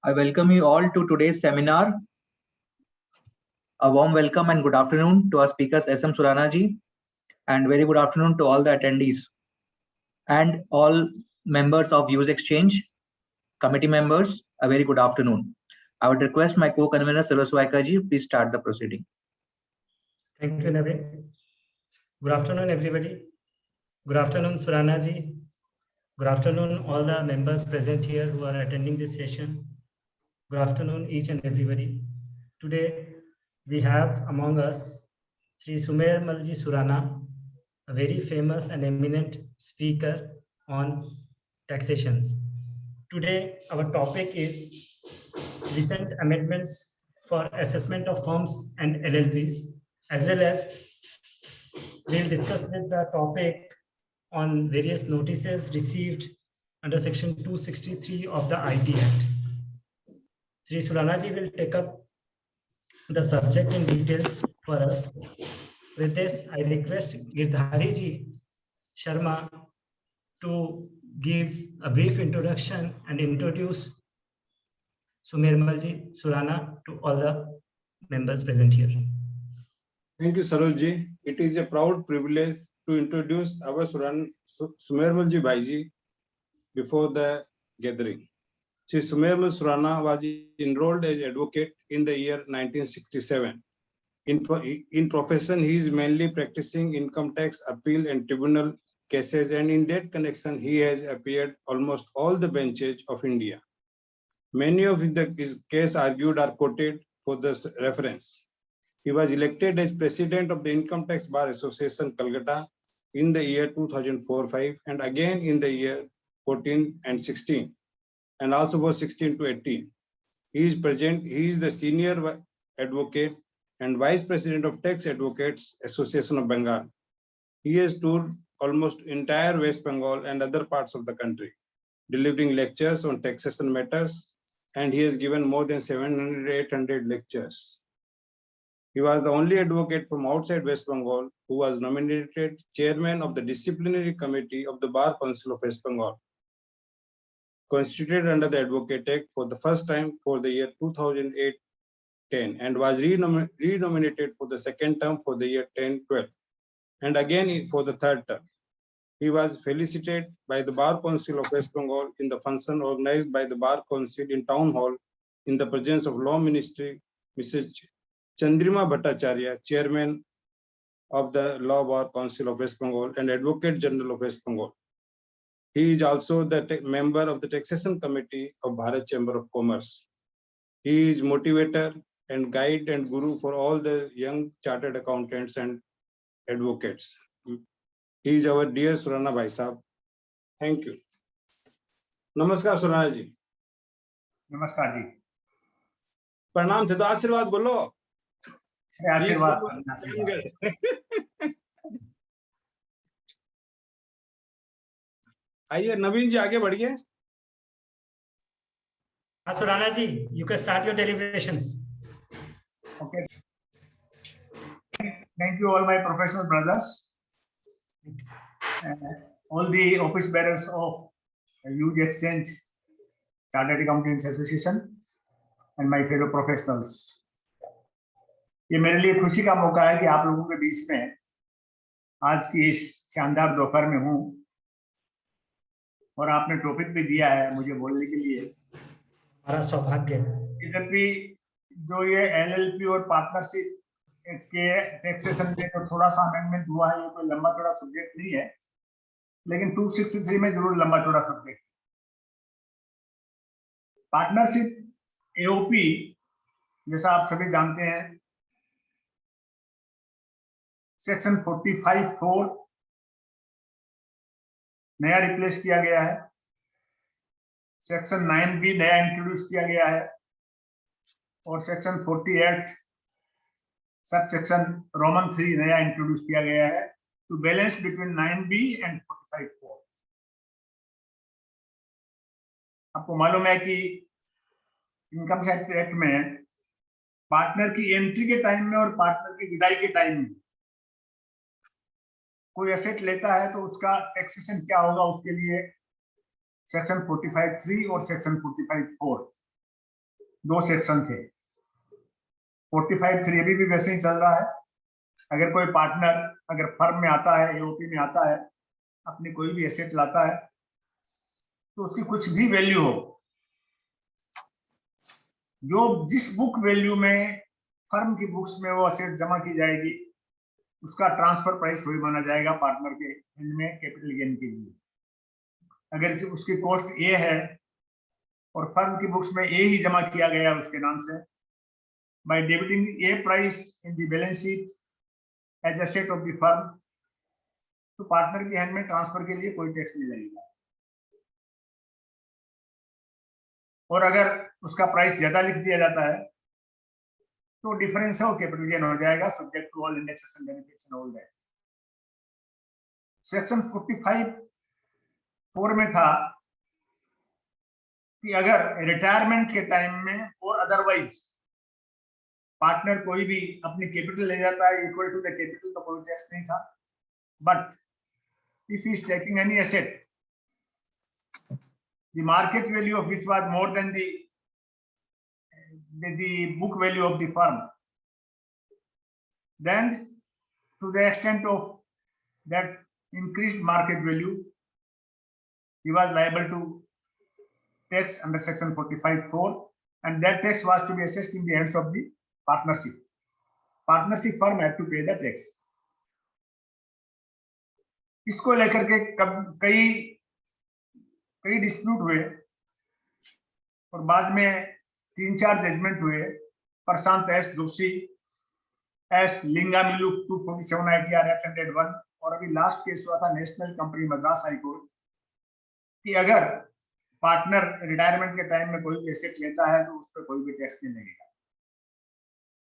I welcome you all to today's seminar. A warm welcome and good afternoon to our speakers SM Surana ji, and very good afternoon to all the attendees and all members of Use Exchange committee members. A very good afternoon. I would request my co-convener Saraswati ji, please start the proceeding. Thank you, Naveen. Good afternoon, everybody. Good afternoon, Surana ji. Good afternoon, all the members present here who are attending this session. Good afternoon, each and everybody. Today, we have among us Sri Sumermalji Surana, a very famous and eminent speaker on taxations. Today, our topic is recent amendments for assessment of firms and LLPs, as well as we'll discuss with the topic on various notices received under section 263 of the IT Act. Sri Suranaji will take up the subject in details for us. With this, I request Girdhari ji Sharma to give a brief introduction and introduce Sumermalji Surana to all the members present here. Thank you, Sarojji. It is a proud privilege to introduce our Sumermalji Bhaiji before the gathering. Sri Sumermal Surana was enrolled as advocate in the year 1967. In profession, he is mainly practicing income tax appeal and tribunal cases, and in that connection, he has appeared almost all the benches of India. Many of his case argued are quoted for this reference. He was elected as president of the Income Tax Bar Association, Calcutta, in the year 2004-05, and again in the year 14 and 16, and also for 16 to 18. He is the senior advocate and vice president of Tax Advocates Association of Bengal. He has toured almost entire West Bengal and other parts of the country, delivering lectures on taxation matters, and he has given more than 700-800 lectures. He was the only advocate from outside West Bengal who was nominated chairman of the disciplinary committee of the Bar Council of West Bengal, constituted under the Advocate Act for the first time for the year 2008-10, and was renominated for the second term for the year 10-12, and again for the third term. He was felicitated by the Bar Council of West Bengal in the function organized by the Bar Council in Town Hall in the presence of Law Ministry, Mrs. Chandrima Bhattacharya, Chairman of the Law Bar Council of West Bengal and Advocate General of West Bengal. He is also the member of the Taxation Committee of Bharat Chamber of Commerce. He is motivator and guide and guru for all the young chartered accountants and advocates. He is our dear Surana Bhai Sahab. Thank you. Namaskar Surana ji. नमस्कार जी. प्रणाम थे तो आशीर्वाद बोलो. आशीर्वाद. आइए नवीन जी आगे बढ़िए. Surana ji, you can start your deliberations. Okay. Thank you all my professional brothers, all the office bearers of Use Exchange Chartered Accountants Association and my fellow professionals. ये मेरे लिए खुशी का मौका है कि आप लोगों के बीच में आज की इस शानदार दोपहर में हूँ, और आपने टॉपिक भी दिया है मुझे बोलने के लिए. हमारा सौभाग्य है. इधर भी जो ये एलएलपी और पार्टनरशिप के टैक्सेशन में तो थोड़ा सा अमेंडमेंट हुआ है, ये कोई लंबा चौड़ा सब्जेक्ट नहीं है, लेकिन 263 में जरूर लंबा चौड़ा सब्जेक्ट. पार्टनरशिप एओपी जैसा आप सभी जानते हैं, सेक्शन 45(4) नया रिप्लेस किया गया है, सेक्शन 9B नया इंट्रोड्यूस किया गया है, और सेक्शन 48 सब सेक्शन रोमन 3 नया इंट्रोड्यूस किया गया है to balance between 9B and 45(4). आपको मालूम है कि इनकम टैक्स एक्ट में पार्टनर की एंट्री के टाइम में और पार्टनर की विदाई के टाइम में कोई एसेट लेता है तो उसका टैक्सेशन क्या होगा, उसके लिए सेक्शन 45(3) और सेक्शन 45(4) 2 सेक्शन थे। 45(3) अभी भी वैसे ही चल रहा है। अगर कोई पार्टनर अगर फर्म में आता है, एओपी में आता है, अपनी कोई भी एसेट लाता है, तो उसकी कुछ भी वैल्यू हो, जो जिस बुक वैल्यू में फर्म की बुक्स में वो एसेट जमा की जाएगी, उसका ट्रांसफर प्राइस वही माना जाएगा पार्टनर के एंड में कैपिटल गेन के लिए। अगर उसकी कॉस्ट ए है और फर्म की बुक्स में ए ही जमा किया गया उसके नाम से, by debiting a price in the balance sheet as asset of the firm, तो पार्टनर के हैंड में ट्रांसफर के लिए कोई टैक्स नहीं लगेगा। और अगर उसका प्राइस ज्यादा लिख दिया जाता है तो डिफरेंस है वो कैपिटल गेन हो जाएगा, subject to all indexation benefits and all that. Section 45(4) में था कि अगर रिटायरमेंट के टाइम में और अदरवाइज पार्टनर कोई भी अपनी कैपिटल ले जाता है इक्वल टू द कैपिटल, तो कोई टैक्स नहीं था। But if he is taking any asset the market value of which was more than the book value of the firm, then to the extent of that increased market value, he was liable to tax under section 45(4), and that tax was to be assessed in the hands of the partnership. Partnership firm had to pay the tax. इसको लेकर के कई dispute हुए और बाद में 3-4 judgement हुए। Prashant S Joshi, S Lingamillu 247 ITR Act 101, और अभी लास्ट केस हुआ था national company Madras high court कि अगर पार्टनर रिटायरमेंट के टाइम में कोई भी एसेट लेता है तो उस पर कोई भी टैक्स नहीं लगेगा।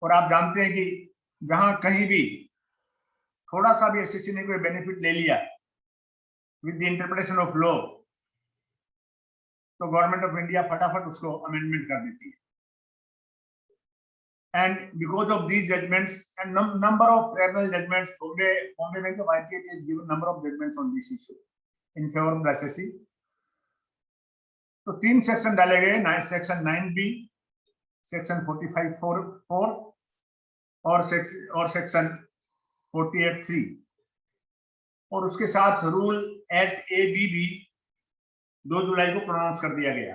और आप जानते हैं कि जहां कहीं भी थोड़ा सा भी एसएससी ने कोई बेनिफिट ले लिया with the interpretation of law, तो गवर्नमेंट ऑफ इंडिया फटाफट उसको अमेंडमेंट कर देती है। And because of these judgements and number of tribunal judgements, Bombay bench of ITAT has given number of judgments on this issue in favor of the SSC। तो 3 section डाले गए, section 9B, section 45(4) और section 48(3), और उसके साथ rule act AB भी 2 जुलाई को pronounce कर दिया गया।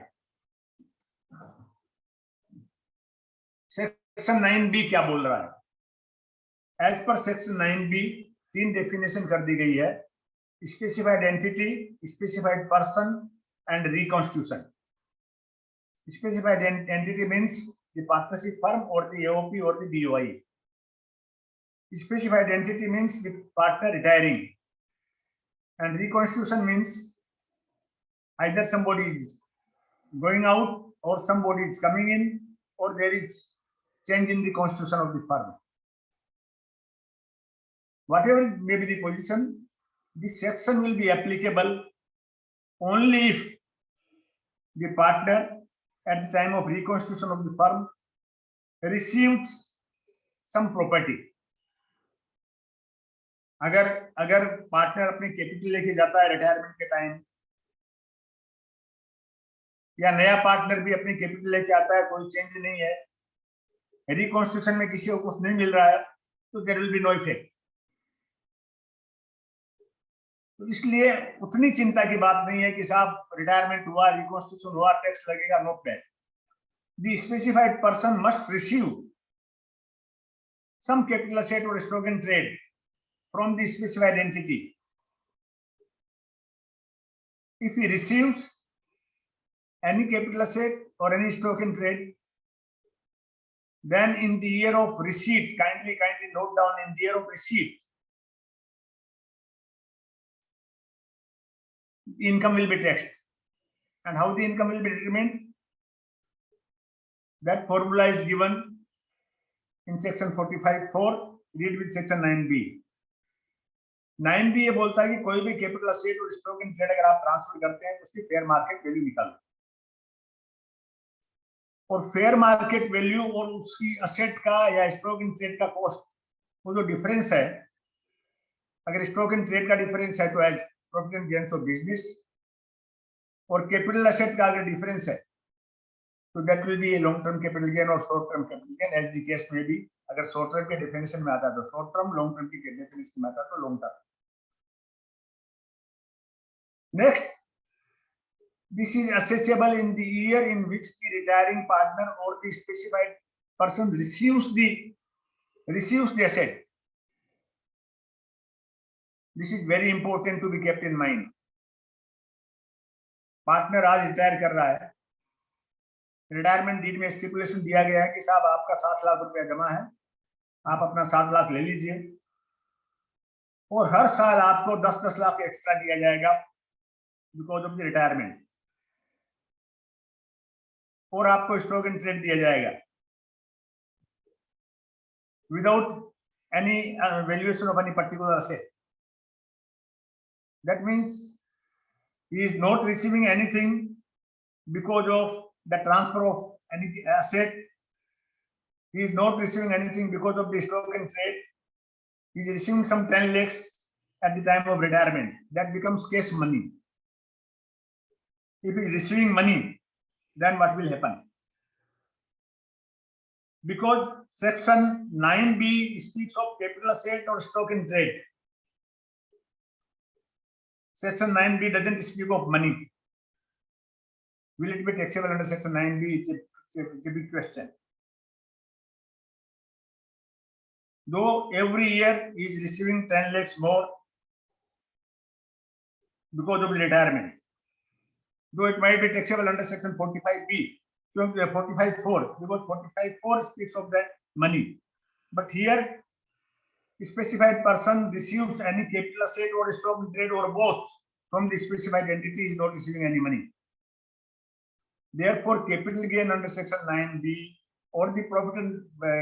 सेक्शन 9B क्या बोल रहा है? As per section 9B 3 definition कर दी गई है: specified entity, specified person and reconstitution. Specified entity means the partnership firm और द AOP और the BOI। Specified entity means the partner retiring, and reconstitution means either somebody is going out or somebody is coming in, or there is change in the constitution of the firm. Whatever may be the position, this section will be applicable only if the partner at the time of reconstitution of the firm receives some property. अगर partner अपनी capital लेके जाता है retirement के time, या नया partner भी अपनी कैपिटल लेके आता है, कोई चेंज नहीं है, रिकॉन्स्टिट्यूशन में किसी को कुछ नहीं मिल रहा है, तो there will be no effect. तो इसलिए उतनी चिंता की बात नहीं है कि साहब रिटायरमेंट हुआ, रिकॉन्स्टिट्यूशन हुआ, टैक्स लगेगा, know that. The specified person must receive some capital asset और stock in trade from the specified entity. If he receives any capital asset or any stock in trade, then in the year of receipt, kindly note down, in the year of receipt, the income will be taxed. And how the income will be determined? That formula is given in section 45(4). Read with section 9B. 9B ये बोलता है कि कोई भी capital asset और stock in trade अगर आप transfer करते हैं तो उसकी फेयर मार्केट वैल्यू निकालो, और फेयर मार्केट वैल्यू और उसकी एसेट का या स्टॉक इन ट्रेड का कॉस्ट, वो जो डिफरेंस है, अगर स्टॉक इन ट्रेड का डिफरेंस है तो as profit and gains of business, और कैपिटल एसेट का अगर डिफरेंस है तो that will be long term capital gain और short term capital gain as the case में भी। अगर शॉर्ट टर्म के डेफिनेशन में आता है तो शॉर्ट टर्म, लॉन्ग टर्म की डेफिनेशन में आता है तो long term. Next, this is assessable in the year in which the retiring partner or the specified person receives the asset. This is very important to be kept in mind. Partner आज retire कर रहा है, retirement deed में stipulation दिया गया है कि साहब आपका 7 लाख रुपया जमा है, आप अपना 7 लाख ले लीजिए और हर साल आपको 10-10 लाख एक्स्ट्रा दिया जाएगा बिकॉज ऑफ द रिटायरमेंट, और आपको स्टॉक इन ट्रेड दिया जाएगा without any valuation of any particular asset. That means he is not receiving anything because of the transfer of any asset. He is not receiving anything because of the stock and trade. He is receiving some 10 lakhs at the time of retirement. That becomes cash money. If he is receiving money, then what will happen? Because section 9B speaks of capital asset or stock in trade. Section 9B doesn't speak of money. Will it be taxable under section 9B? It's a big question. Though every year he is receiving 10 lakhs more because of the retirement, though it might be taxable under section 45B, 45(4), because 45(4) speaks of the money. But here, specified person receives any capital asset or stock in trade or both from the specified entity, is not receiving any money. Therefore, capital gain under section 9B or the profit and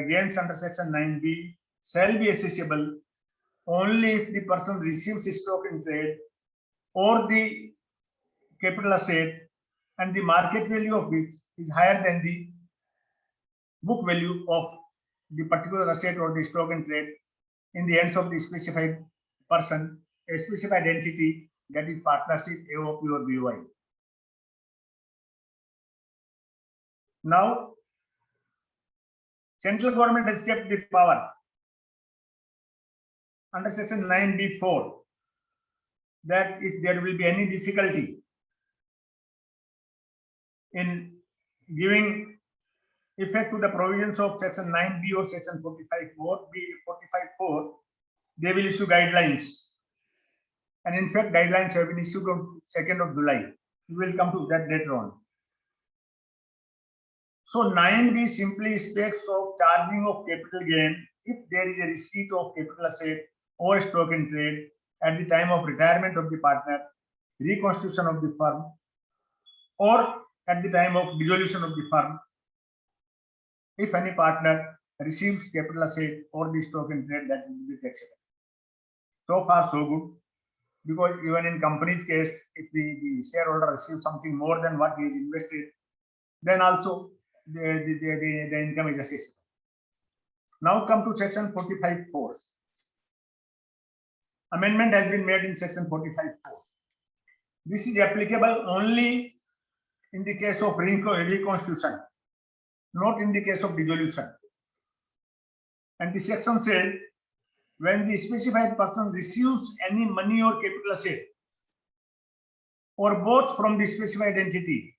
gains under section 9B shall be assessable only if the person receives stock in trade or the capital asset and the market value of which is higher than the book value of the particular asset or the stock in trade in the hands of the specified person, a specified entity, that is partnership, AOP or BOI. Now, central government has kept the power under section 9B(4) that if there will be any difficulty in giving effect to the provisions of section 9B or section 45(4), they will issue guidelines. And in fact, guidelines have been issued on 2nd of July. We will come to that later on. So 9B simply speaks of charging of capital gain if there is a receipt of capital asset or stock in trade at the time of retirement of the partner, reconstitution of the firm, or at the time of dissolution of the firm, if any partner receives capital asset or the stock in trade, that will be taxable. So far, so good. Because even in company's case, if the shareholder receives something more than what he is invested, then also the income is assessable. Now come to section 45(4). Amendment has been made in section 45(4). This is applicable only in the case of reconstitution, not in the case of dissolution. And the section says, when the specified person receives any money or capital asset or both from the specified entity,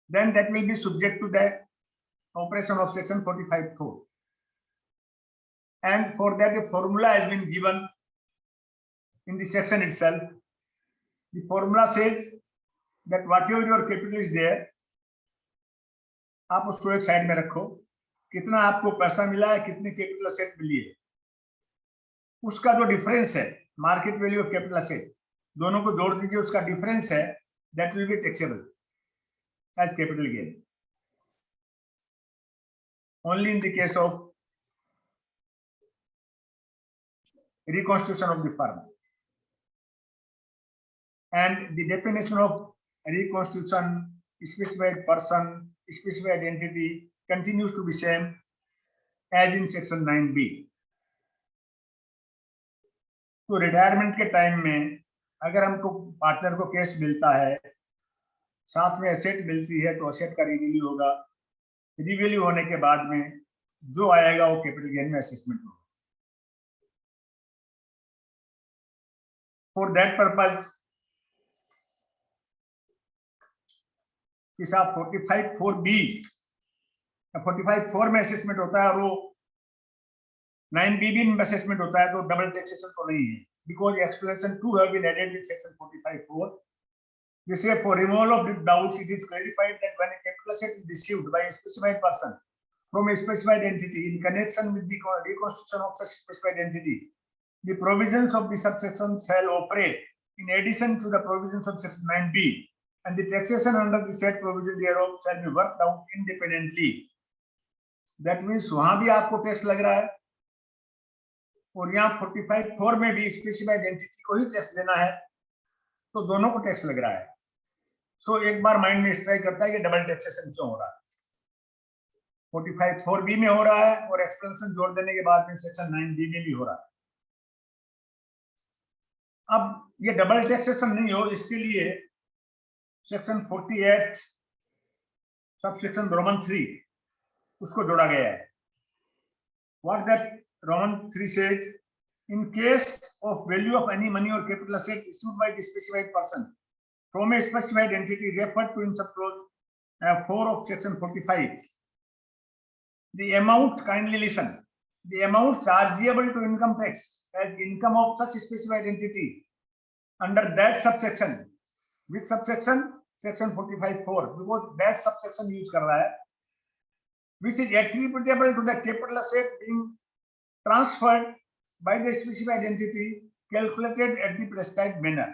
then that will be subject to the operation of section 45(4). And for that, a formula has been given in the section itself. The formula says that whatever your capital is there, आप उसको एक side में रखो, कितना आपको पैसा मिला है, कितनी कैपिटल असेट मिली है, उसका जो डिफरेंस है market value of capital asset, दोनों को जोड़ दीजिए, उसका डिफरेंस है, that will be taxable as capital gain only in the case of reconstitution of the firm. And the definition of reconstitution, specified person, specified entity continues to be same as in section 9B. तो retirement के time में अगर हमको partner को cash मिलता है साथ में एसेट मिलती है तो एसेट का रिवैल्यू होगा, रिवैल्यू होने के बाद में जो आएगा वो कैपिटल गेन में असेसमेंट होगा। फॉर दैट पर्पज हिसाब 45(4)(b) 45(4) में असेसमेंट होता है और वो 9(b) में असेसमेंट होता है, तो डबल टैक्सेशन तो नहीं है, because explanation 2 have been added with section 45(4). This way, for removal of doubts, it is clarified that when a capital asset is received by a specified person from a specified entity in connection with the reconstruction of such specified entity, the provisions of the subsection shall operate in addition to the provisions of section 9(b), and the taxation under the said provision thereof shall be worked out independently. That means वहां भी आपको tax लग रहा है और यहाँ 45(4) में भी स्पेसिफाइड एंटिटी को ही टैक्स देना है, तो दोनों को टैक्स लग रहा है। सो एक बार माइंड में स्ट्राइक करता है कि डबल टैक्सेशन क्यों हो रहा है। 45(4)(b) में हो रहा है और एक्सप्लेनेशन जोड़ देने के बाद में सेक्शन 9(b) में भी हो रहा है। अब ये डबल टैक्सेशन नहीं हो, इसके लिए सेक्शन 48 सबसेक्शन रोमन 3 उसको जोड़ा गया है। What that Roman 3 says, in case of value of any money or capital asset issued by the specified person from a specified entity referred to in subclause 4 of section 45, the amount, kindly listen, the amount chargeable to income tax as income of such specified entity under that subsection, which subsection? Section 45(4), because that subsection use कर रहा है, which is attributable to the capital asset being transferred by the specified entity calculated at the prescribed manner.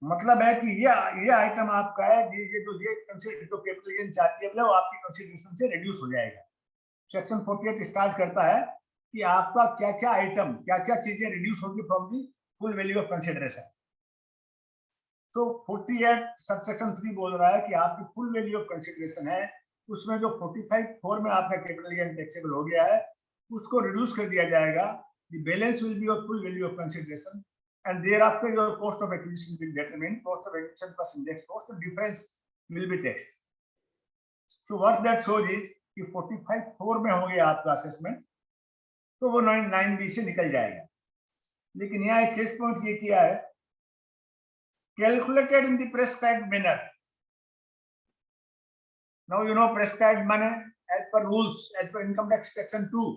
मतलब है कि ये item आपका है, ये जो कैपिटल गेन चार्जेबल है वो आपकी कंसीडरेशन से रिड्यूस हो जाएगा। सेक्शन 48 स्टार्ट करता है कि आपका क्या क्या आइटम, क्या क्या चीजें रिड्यूस होगी from the full value of consideration. तो 48 सबसेक्शन 3 बोल रहा है कि आपकी फुल वैल्यू ऑफ कंसीडरेशन है, उसमें जो 45(4) में आपका कैपिटल गेन टैक्सेबल हो गया है उसको रिड्यूस कर दिया जाएगा। The balance will be your full value of consideration and thereafter your cost of acquisition will determine, cost of acquisition plus index cost, the difference will be taxed. So what that shows is कि 45(4) में हो गया आपका assessment तो वो 9(b) से निकल जाएगा। लेकिन यहाँ एक केस पॉइंट ये किया है, calculated in the prescribed manner. Now you know prescribed money as per rules, as per income tax section 2.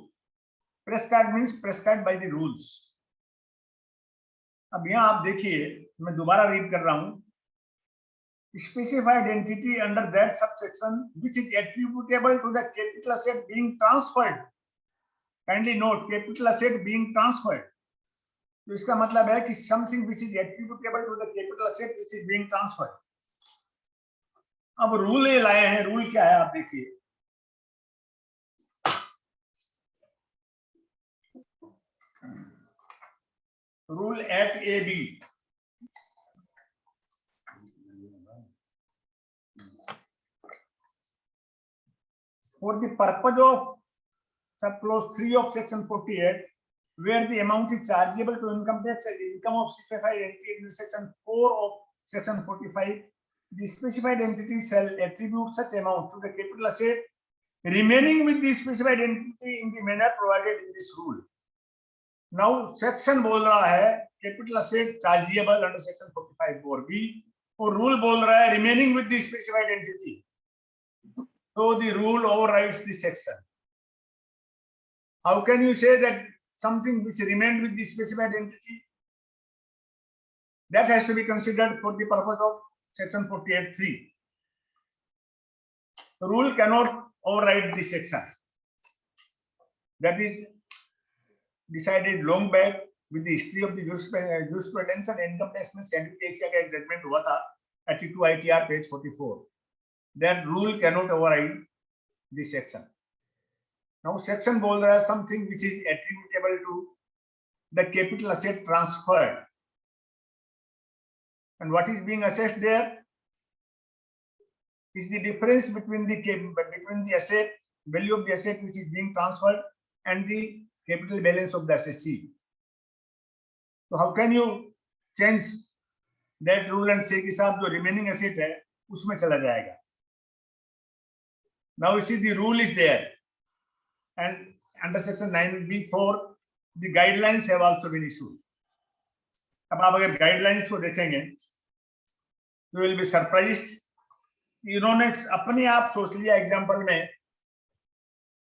Prescribed means prescribed by the rules. अब यहाँ आप देखिए, मैं दोबारा रीड कर रहा हूं, specified entity under that subsection which is attributable to the capital asset being transferred. Kindly note, capital asset being transferred. तो इसका मतलब है कि something which is attributable to the capital asset which is being transferred. अब rule ये लाए हैं, rule क्या है आप देखिए, rule 8(a)(b). For the purpose of subclause 3 of section 48, where the amount is chargeable to income tax as income of specified entity in section 4 of section 45, the specified entity shall attribute such amount to the capital asset remaining with the specified entity in the manner provided in this rule. Now section बोल रहा है capital asset chargeable under section 45(4)(b) और rule बोल रहा है remaining with the specified entity, so the rule overrides the section. How can you say that something which remained with the specified entity, that has to be considered for the purpose of section 48(3). The rule cannot override the section. That is decided long back with the history of the jurisprudence and income tax में central Asia का एक judgement हुआ था 32 ITR page 44. That rule cannot override the section. Now section बोल रहा है something which is attributable to the capital asset transferred, and what is being assessed there is the difference between the asset value of the asset which is being transferred and the capital balance of the assessee. So how can you change that rule and से के साथ जो remaining asset है उसमें चला जाएगा. Now you see the rule is there, and under section 9B4 the guidelines have also been issued. अब आप अगर गाइडलाइंस को देखेंगे तो विल बी सरप्राइज्ड. इन्होंने अपने आप सोच लिया एग्जांपल में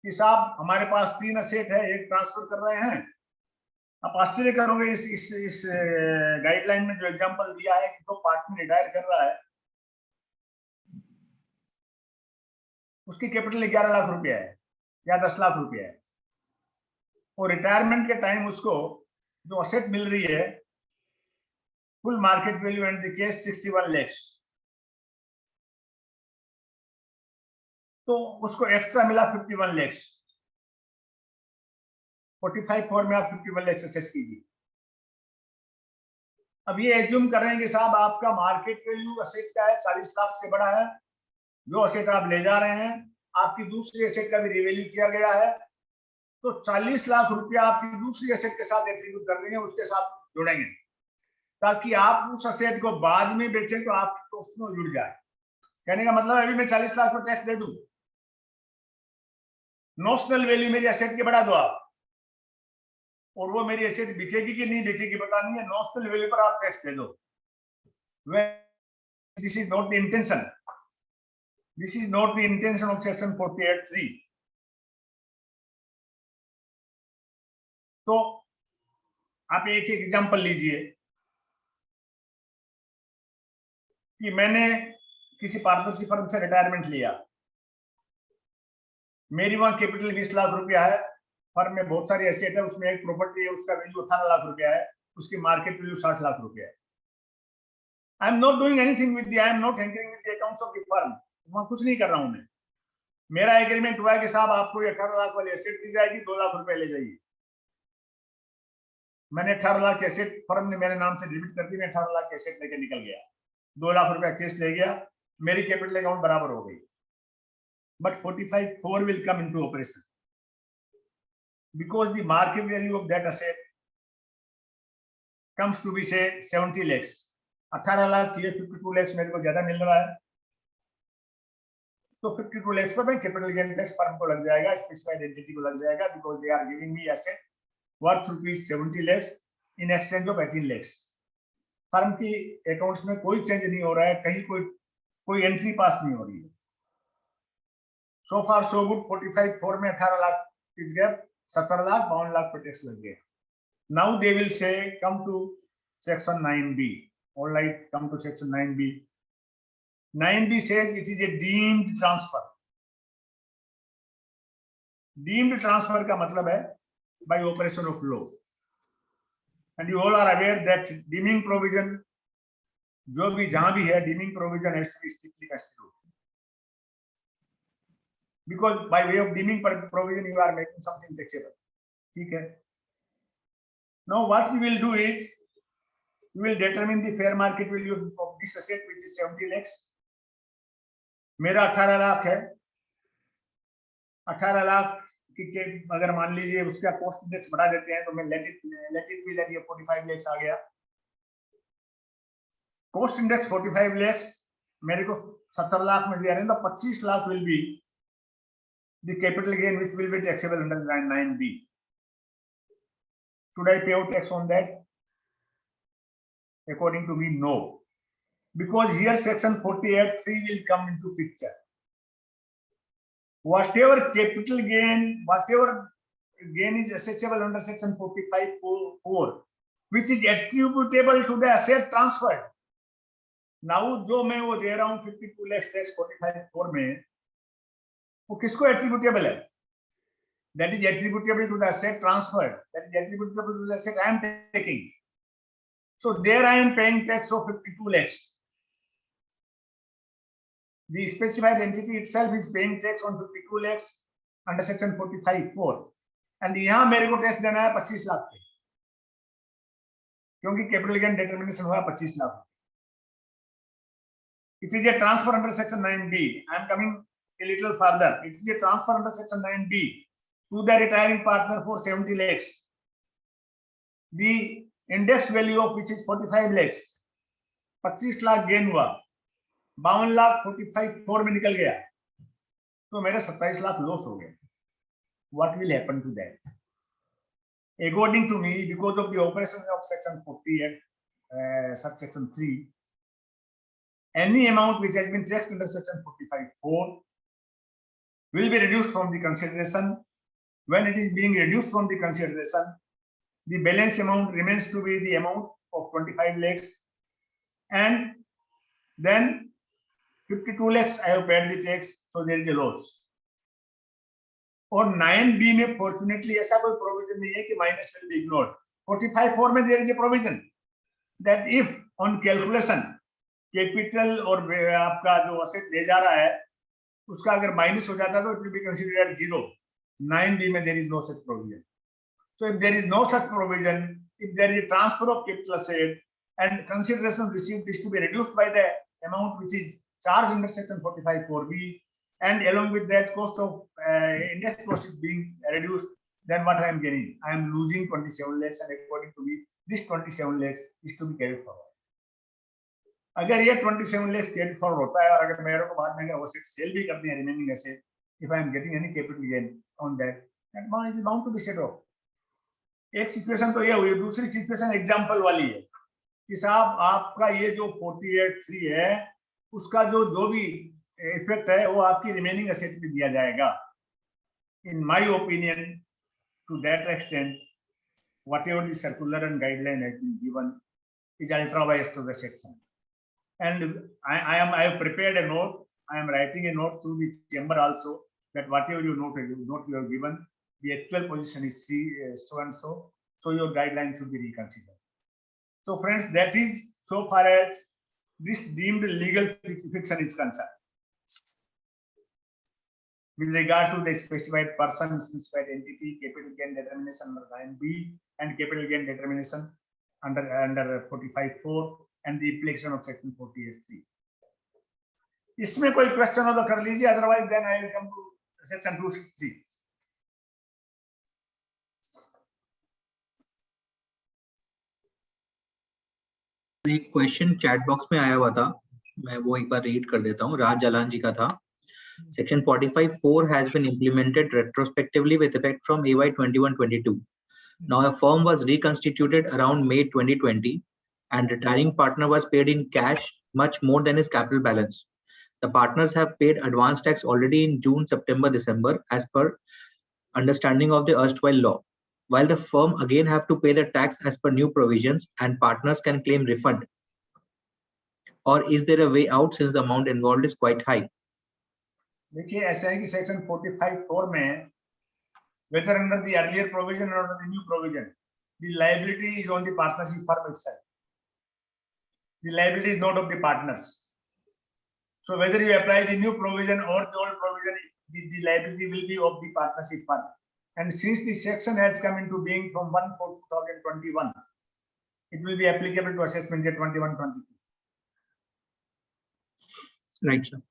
कि साहब हमारे पास 3 असेट है, एक ट्रांसफर कर रहे हैं. आप आश्चर्य करोगे इस गाइडलाइन में जो एग्जांपल दिया है कि 2 पार्टनर रिटायर कर रहा है, उसकी कैपिटल 11 लाख रुपया है या 10 लाख रुपया है, और रिटायरमेंट के टाइम उसको जो असेट मिल रही है full market value and the case 61 lakh, तो उसको एक्स्ट्रा मिला 51 लाख. 45(4) में आप 51 लाख असेस कीजिए. अब ये एज्यूम कर रहे हैं कि साहब आपका मार्केट वैल्यू असेट का है 40 लाख से बड़ा है, जो असेट आप ले जा रहे हैं आपकी दूसरी एसेट का भी रिवैल्यू किया गया है, तो 40 लाख रुपया आपकी दूसरी एसेट के साथ एट्रीब्यूट कर देंगे, उसके साथ जोड़ेंगे, ताकि आप उस असेट को बाद में बेचें तो आपकी कॉस्ट में जुड़ जाए. कहने का मतलब अभी मैं 40 लाख पर टैक्स दे दूं, नॉशनल वैल्यू मेरी एसेट के बढ़ा दो आप, और वो मेरी एसेट बिकेगी कि नहीं बिकेगी पता नहीं है, नॉशनल वैल्यू पर आप टैक्स दे दो. This is not the intention. This is not the intention of section 48(3). तो आप एक एग्जांपल लीजिए कि मैंने किसी पारदर्शी फर्म से रिटायरमेंट लिया, मेरी वहां कैपिटल 20 लाख रुपया है, फर्म में बहुत सारी एसेट है, उसमें एक प्रॉपर्टी है उसका वैल्यू 18 लाख रुपया है, उसकी मार्केट वैल्यू 60 लाख रुपया है. I am not doing anything with the, I am not handling with the accounts of the firm. वहां कुछ नहीं कर रहा हूं मैं. मेरा एग्रीमेंट हुआ है कि साहब आपको 18 लाख वाली एसेट दी जाएगी, 2 लाख रुपए ले जाइए. मैंने 18 लाख की एसेट फर्म ने मेरे नाम से डेबिट कर दी, मैं 18 लाख की एसेट लेकर निकल गया, 2 लाख रुपया कैश ले गया, मेरी कैपिटल अकाउंट बराबर हो गई. But 45(4) will come into operation because the market value of that asset comes to be say 70 lakhs. 18 lakh की 52 lakhs मेरे को ज्यादा मिल रहा है, तो 52 lakhs पर मैं कैपिटल गेन टैक्स फर्म को लग जाएगा, स्पेसिफाइड एंटिटी को लग जाएगा, because they are giving me asset worth ₹70 lakhs in exchange of 18 lakhs. Firm की अकाउंट्स में कोई चेंज नहीं हो रहा है, कहीं कोई एंट्री पास नहीं हो रही है. सो फार सो गुड. 45(4) में 18 लाख इज गया, 70 लाख 52 लाख पर टैक्स लग गया. Now they will say come to section 9B. Alright, come to section 9B. 9B says it is a deemed transfer. Deemed transfer का मतलब है by operation of law. And you all are aware that deeming provision जो भी जहां भी है, deeming provision has to be strictly construed. Because by way of deeming provision you are making something taxable. ठीक है. Now what we will do is we will determine the fair market value of this asset which is 70 lakhs. मेरा 18 लाख है, 18 लाख की अगर मान लीजिए उसका cost index बढ़ा देते हैं तो मैं लेट इट बी दैट ये 45 lakhs आ गया. कॉस्ट इंडेक्स 45 lakhs मेरे को 70 लाख में दिया रहे, तो 25 lakh will be the capital gain which will be taxable under 9B. Should I pay out tax on that? According to me, no. Because here section 48(3) will come into picture. Whatever capital gain, whatever gain is assessable under section 45(4), which is attributable to the asset transferred. Now जो मैं वो दे रहा हूँ 52 lakhs tax 45(4) में, वो किसको attributable है? That is attributable to the asset transferred. That is attributable to the asset I am taking. So there I am paying tax of 52 lakhs. The specified entity itself is paying tax on 52 lakhs under section 45(4), and यहाँ मेरे को tax देना है 25 लाख पे, क्योंकि capital gain determination हुआ 25 lakh. It is a transfer under section 9B. I am coming a little further. It is a transfer under section 9B to the retiring partner for 70 lakhs. The index value of which is 45 lakhs, 25 lakh gain हुआ, 52 लाख 45 में निकल गया, तो मेरे 27 lakh loss हो गए. What will happen to that? According to me, because of the operations of section 48, subsection 3, any amount which has been taxed under section 45(4) will be reduced from the consideration. When it is being reduced from the consideration, the balance amount remains to be the amount of 25 lakhs, and then 52 lakhs I have paid the tax, so there is a loss. और 9B में fortunately ऐसा कोई provision नहीं है कि minus will be ignored. 45(4) में there is a provision that if on calculation capital और आपका जो असेट ले जा रहा है उसका अगर माइनस हो जाता है तो it will be considered at 0. 9B में there is no such provision. So if there is no such provision, if there is a transfer of capital asset and consideration received is to be reduced by the amount which is charged under section 45(4)(b, and along with that cost of index cost is being reduced, then what I am getting? I am losing 27 lakhs, and according to me, this 27 lakhs is to be carried forward. अगर ये 27 lakhs carried forward होता है और अगर मेरे को बाद में अगर asset सेल भी करनी है remaining asset, if I am getting any capital gain on that, that amount is bound to be set off. एक सिचुएशन तो ये हुई. दूसरी सिचुएशन एग्जांपल वाली है कि साहब आपका ये जो 48(3) है उसका जो भी इफेक्ट है वो आपकी रिमेनिंग एसेट में दिया जाएगा. In my opinion, to that extent, whatever the circular and guideline has been given is ultra vires to the section. And I have prepared a note. I am writing a note through the chamber also that whatever you note you have given, the actual position is so and so. So your guidelines should be reconsidered. So friends, that is so far as this deemed legal fiction is concerned. With regard to the specified person, specified entity, capital gain determination under 9B and capital gain determination under 45(4) and the application of section 48(3). इसमें कोई question हो तो कर लीजिए, otherwise then I will come to section 263. एक question chat box में आया हुआ था, मैं वो एक बार रीड कर देता हूँ. राज जालान जी का था. Section 45(4) has been implemented retrospectively with effect from AY 21-22. Now a firm was reconstituted around May 2020 and retiring partner was paid in cash much more than his capital balance. The partners have paid advance tax already in June, September, December as per understanding of the erstwhile law. While the firm again have to pay the tax as per new provisions and partners can claim refund. Or is there a way out since the amount involved is quite high? देखिए ऐसा है कि section 45(4) में whether under the earlier provision or under the new provision, the liability is on the partnership firm itself. The liability is not of the partners. So whether you apply the new provision or the old provision, the liability will be of the partnership firm. And since the section has come into being from 1/4/2021, it will be applicable to assessment year 21-22. Right, sir.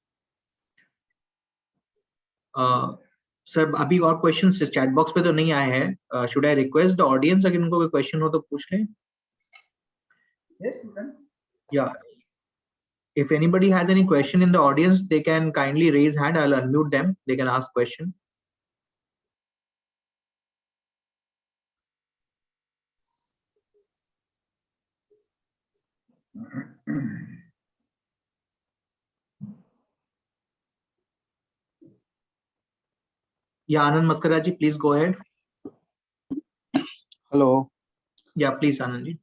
Sir अभी और questions chat box पे तो नहीं आए हैं. Should I request the audience, अगर इनको कोई क्वेश्चन हो तो पूछ लें. Yes, you can. Yeah. If anybody has any question in the audience, they can kindly raise hand. I'll unmute them. They can ask question. Yeah, Anand Maskara ji, please go ahead. Hello, Yeah, please, Anand ji.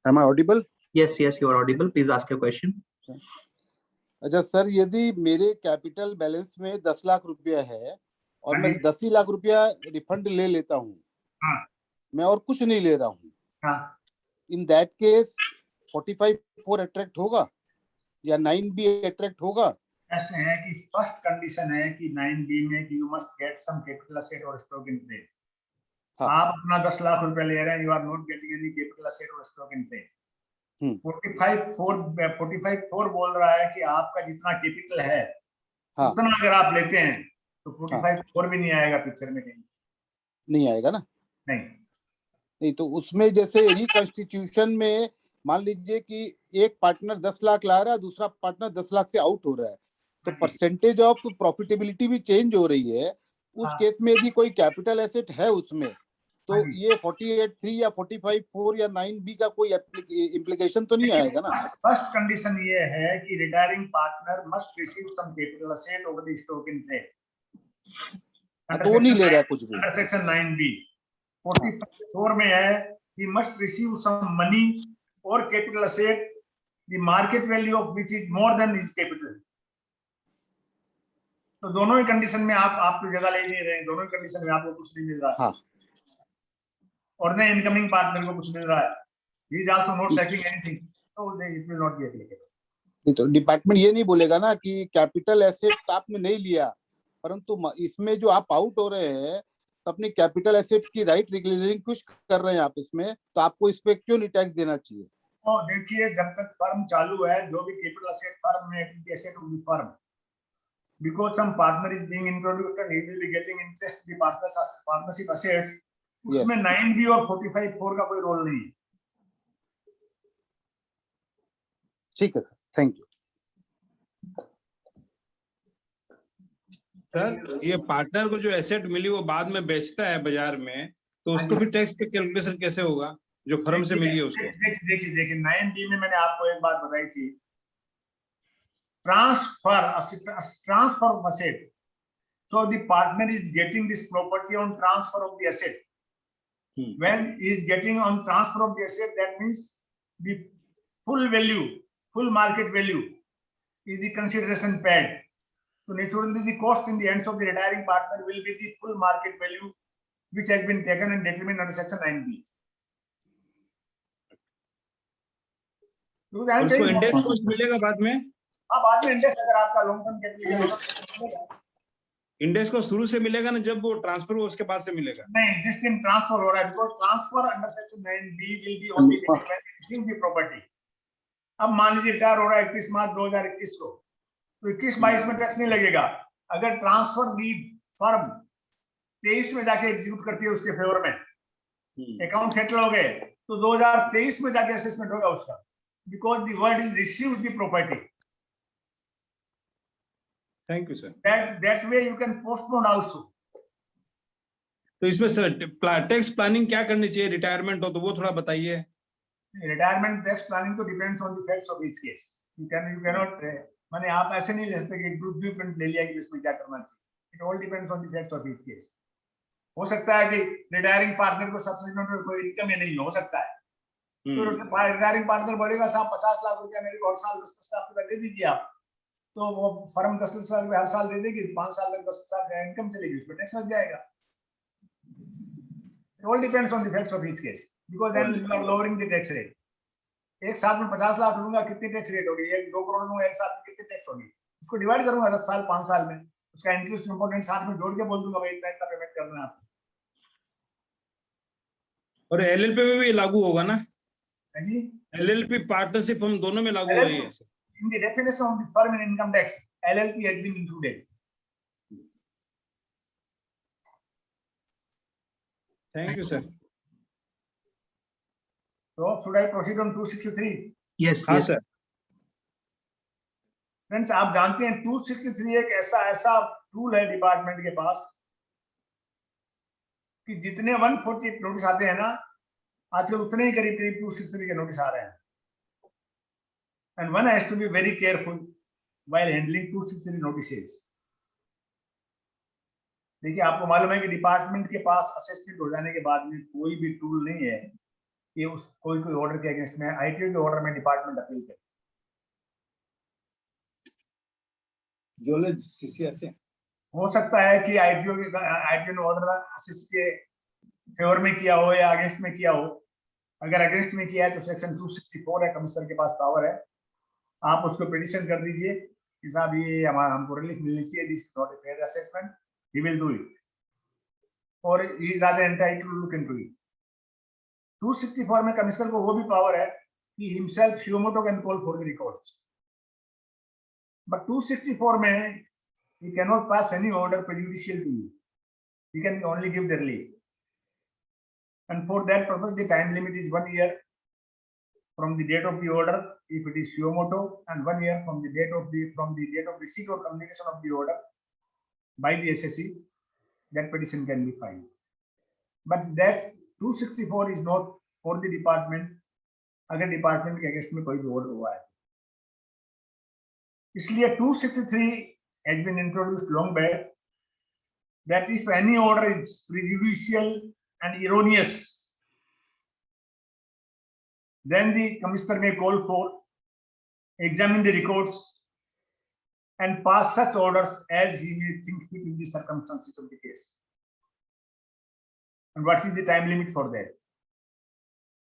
am I audible? Yes, you are audible. Please ask your question. अच्छा sir, यदि मेरे capital balance में 10 लाख रुपया है और मैं 10 ही लाख रुपया refund ले लेता हूँ, हाँ. मैं और कुछ नहीं ले रहा हूँ, हाँ. इन दैट केस 45(4) अट्रैक्ट होगा या 9B अट्रैक्ट होगा? ऐसे है कि फर्स्ट कंडीशन है कि 9B में कि you must get some capital asset और स्टॉक इन ट्रेड. आप अपना 10 लाख रुपया ले रहे हैं, you are not getting any capital asset और स्टॉक इन ट्रेड. 45(4) बोल रहा है कि आपका जितना कैपिटल है उतना अगर आप लेते हैं तो 45(4) भी नहीं आएगा पिक्चर में. कहीं नहीं आएगा ना? नहीं. तो उसमें जैसे रिकंस्टिट्यूशन में मान लीजिए कि एक पार्टनर 10 लाख ला रहा है, दूसरा पार्टनर 10 लाख से आउट हो रहा है, तो परसेंटेज ऑफ प्रॉफिटेबिलिटी भी चेंज हो रही है। उस हाँ। केस में यदि कोई कैपिटल एसेट है उसमें, तो हाँ जी। ये 48(3) या 45(4) या 9(b) का कोई इम्प्लीकेशन तो नहीं आएगा ना? फर्स्ट कंडीशन ये है कि retiring partner must receive some capital asset over the stock in trade. तो वो नहीं ले रहा है कुछ भी। अंडर सेक्शन 9B 44 में है he must receive some money or capital asset the market value of which is more than his capital। तो दोनों ही कंडीशन में आप तो जगह ले नहीं रहे हैं, दोनों ही कंडीशन में आपको कुछ नहीं मिल रहा है। हाँ। और न इनकमिंग पार्टनर को कुछ मिल रहा है, he is also not taking anything, so it will not be applicable। तो डिपार्टमेंट ये नहीं बोलेगा ना कि कैपिटल एसेट आपने नहीं लिया, परंतु इसमें जो आप आउट हो रहे हैं तो अपनी कैपिटल एसेट की राइट रिक्लेयरिंग कुछ कर रहे हैं आप इसमें, तो आपको इस पे क्यों नहीं टैक्स देना चाहिए? तो देखिए, जब तक फर्म चालू है, जो भी कैपिटल एसेट फर्म में, it is asset of the firm, because some partner is being introduced and he will be getting interest in the partnership assets, उसमें 9B और 45(4) का कोई रोल नहीं है। ठीक है सर, थैंक यू। सर, ये पार्टनर को जो एसेट मिली वो बाद में बेचता है बाजार में, तो उसको भी टैक्स का कैलकुलेशन कैसे होगा जो फर्म से मिली है उसको? देखिए 9B में मैंने आपको एक बात बताई थी, transfer of asset, so the partner is getting this property on transfer of the asset। when he is getting on transfer of the asset, that means the full value, full market value is the consideration paid, so naturally the cost in the hands of the retiring partner will be the full market value which has been taken and determined under section 9B। उसको index cost मिलेगा बाद में? हाँ, बाद में index, अगर आपका long term capital index को शुरू से मिलेगा ना, जब वो ट्रांसफर हो उसके बाद से मिलेगा? नहीं, जिस दिन ट्रांसफर हो रहा है, because transfer under section 9B will be only in the property. अब मान लीजिए रिटायर हो रहा है 31 मार्च 2021 को, तो 21-22 में टैक्स नहीं लगेगा। अगर ट्रांसफर डीड फर्म 23 में जाके एग्जीक्यूट करती है उसके फेवर में, अकाउंट सेटल हो गए, तो 2023 में जाके असेसमेंट होगा उसका, because the word is received the property. Thank you sir. that way you can postpone also। तो इसमें सर टैक्स प्लानिंग क्या करनी चाहिए, रिटायरमेंट हो तो वो थोड़ा बताइए। रिटायरमेंट टैक्स प्लानिंग तो depends on the facts of each case. You cannot माने आप ऐसे नहीं ले सकते कि ब्लू प्रिंट ले लिया कि इसमें क्या करना चाहिए। It all depends on the facts of each case. हो सकता है कि रिटायरिंग पार्टनर को सब्सिडेंट में कोई इनकम ही नहीं हो सकता है, तो रिटायरिंग पार्टनर बोलेगा साहब 50 लाख रुपया मेरे को हर साल 10 लाख रुपया दे दीजिए आप, तो वो फर्म 10 लाख रुपया हर साल दे देगी, 5 साल तक 10 लाख का इनकम चलेगी, उसमें टैक्स लग जाएगा। It all depends on the facts of each case, because then you are lowering the tax rate। एक साथ में 50 लाख लूंगा, कितनी टैक्स रेट होगी? 2 करोड़ लूंगा एक साथ में, कितनी टैक्स होगी? उसको डिवाइड करूंगा 10 साल 5 साल में, उसका इंटरेस्ट कंपोनेंट साथ में जोड़ के बोल दूंगा भाई इतना इतना पेमेंट करना है आपको। और एलएलपी में भी लागू होगा ना? है जी, एलएलपी पार्टनरशिप हम दोनों में लागू हो रही है। In the definition of the firm in income tax, LLP has been included। Thank you sir. So should I proceed on 263? Yes, हाँ yes. सर। फ्रेंड्स, आप जानते हैं 263 एक ऐसा टूल है डिपार्टमेंट के पास कि जितने 140 नोटिस आते हैं ना, आजकल उतने ही करीब करीब 263 के नोटिस आ रहे हैं। And one has to be very careful while handling 263 notices। देखिए, आपको मालूम है कि डिपार्टमेंट के पास असेसमेंट हो जाने के बाद में कोई भी टूल नहीं है कि उस कोई ऑर्डर के अगेंस्ट में, आईटीओ के ऑर्डर में डिपार्टमेंट अपील करे। से हो सकता है कि आईटीओ ने ऑर्डर असिस्ट के फेवर में किया हो या अगेंस्ट में किया हो। अगर अगेंस्ट में किया है तो सेक्शन 264 है, कमिश्नर के पास पावर है, आप उसको पिटीशन कर दीजिए कि साहब ये हमको रिलीफ मिलनी चाहिए, this not a fair assessment, he will do it और he is rather entitled to look into it. 264 में कमिश्नर को वो भी पावर है कि himself suo motu can call for the records, but 264 में he cannot pass any order prejudicial to you, he can only give the relief, and for that purpose the time limit is 1 year from the date of the order if it is suo motu, and 1 year from the date of receipt or communication of the order by the SSC, that petition can be filed. But that 264 is not for the department अगर department के against में कोई भी order हुआ है, इसलिए 263 has been introduced long back, that if any order is prejudicial and erroneous, then the commissioner may call for, examine the records and pass such orders as he may think fit in the circumstances of the case. And what is the time limit for that?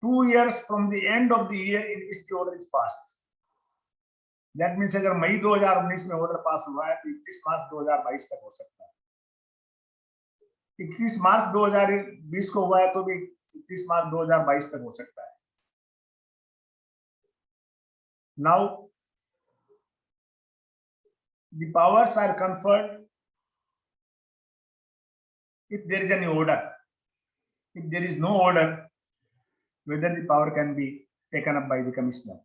2 years from the end of the year in which the order is passed. That means अगर मई 2019 में order pass हुआ है तो 31 मार्च 2022 तक हो सकता है, 31 मार्च 2020 को हुआ है तो भी 31 मार्च 2022 तक हो सकता है. Now the powers are conferred if there is any order. If there is no order, whether the power can be taken up by the commissioner.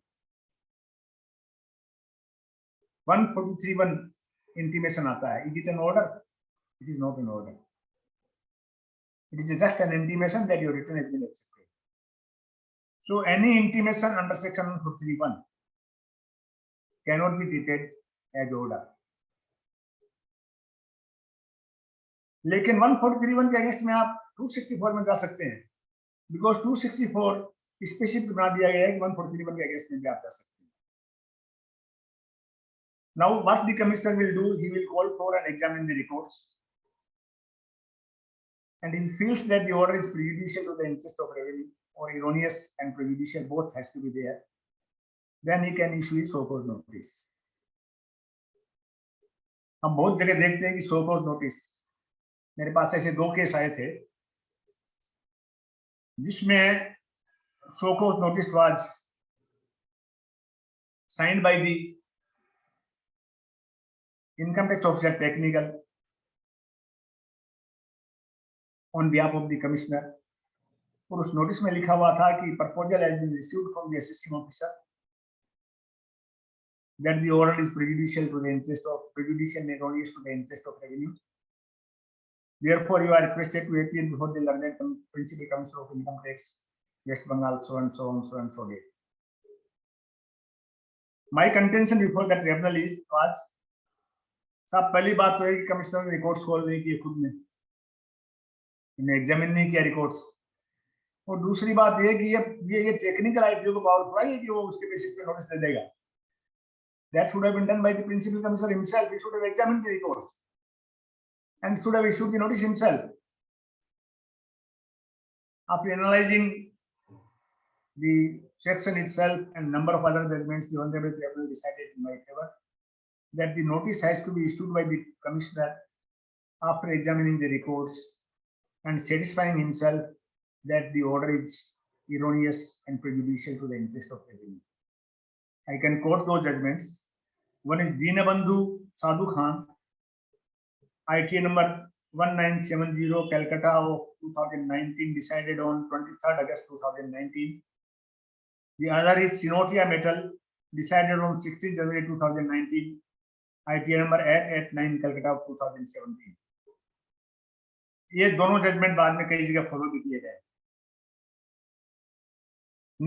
143(1) intimation आता है. Is it an order? It is not an order. It is just an intimation that your return has been accepted. So any intimation under section 143(1) cannot be treated as order. लेकिन 143(1) के against में आप 264 में जा सकते हैं, because 264 specific बना दिया गया है कि 143(1) के अगेंस्ट में भी आप जा सकते हैं. Now what the commissioner will do, he will call for and examine the records, and he feels that the order is prejudicial to the interest of revenue or erroneous and prejudicial, both has to be there, then he can issue a show cause notice. हम बहुत जगह देखते हैं कि show cause notice, मेरे पास ऐसे 2 case आए थे जिसमें show cause notice was signed by the income tax officer technical on behalf of the commissioner, और उस नोटिस में लिखा हुआ था कि proposal has been received from the assessing officer that the order is prejudicial to the interest of and erroneous to the interest of revenue. Therefore, you are requested to appear before the learned principal commissioner of income tax, West Bengal, so and so and so and so date. My contention before the tribunal was, साहब पहली बात तो है कि commissioner ने records खोल नहीं किए, खुद ने इन्हें एग्जामिन नहीं किया रिकॉर्ड्स, और दूसरी बात ये कि ये टेक्निकल आईटीओ को पावरफुल है कि वो उसके बेसिस पे नोटिस दे देगा. That should have been done by the principal commissioner himself. He should have examined the records and should have issued the notice himself. After analyzing the section itself and number of other judgments, the Honorable Tribunal decided in my favor that the notice has to be issued by the commissioner after examining the records and satisfying himself that the order is erroneous and prejudicial to the interest of revenue. I can quote those judgments. One is Deenabandhu Sadhu Khan, ITA number 1970, Calcutta of 2019, decided on 23rd August 2019. The other is Sinotia Metal, decided on 16th January 2019, ITA number 889, Calcutta of 2017. ये दोनों judgement बाद में कई जगह follow भी किए गए.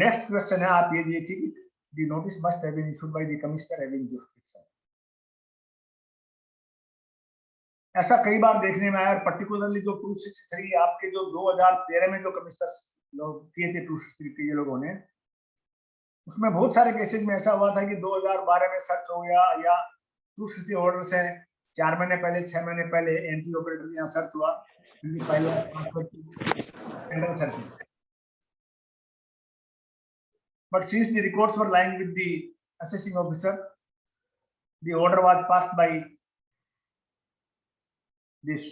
Next question है, आप ये देखिए कि the notice must have been issued by the commissioner having jurisdiction. ऐसा कई बार देखने में आया, और पर्टिकुलरली जो 263 आपके जो 2013 में जो कमिश्नर लोग किए थे 263 के ये लोगों ने, उसमें बहुत सारे केसेज में ऐसा हुआ था कि 2012 में सर्च हो गया, या 263 ऑर्डर से 4 महीने पहले 6 महीने पहले एंटी ऑपरेटर यहाँ सर्च हुआ, but since the records were lying with the assessing officer, the order was passed by this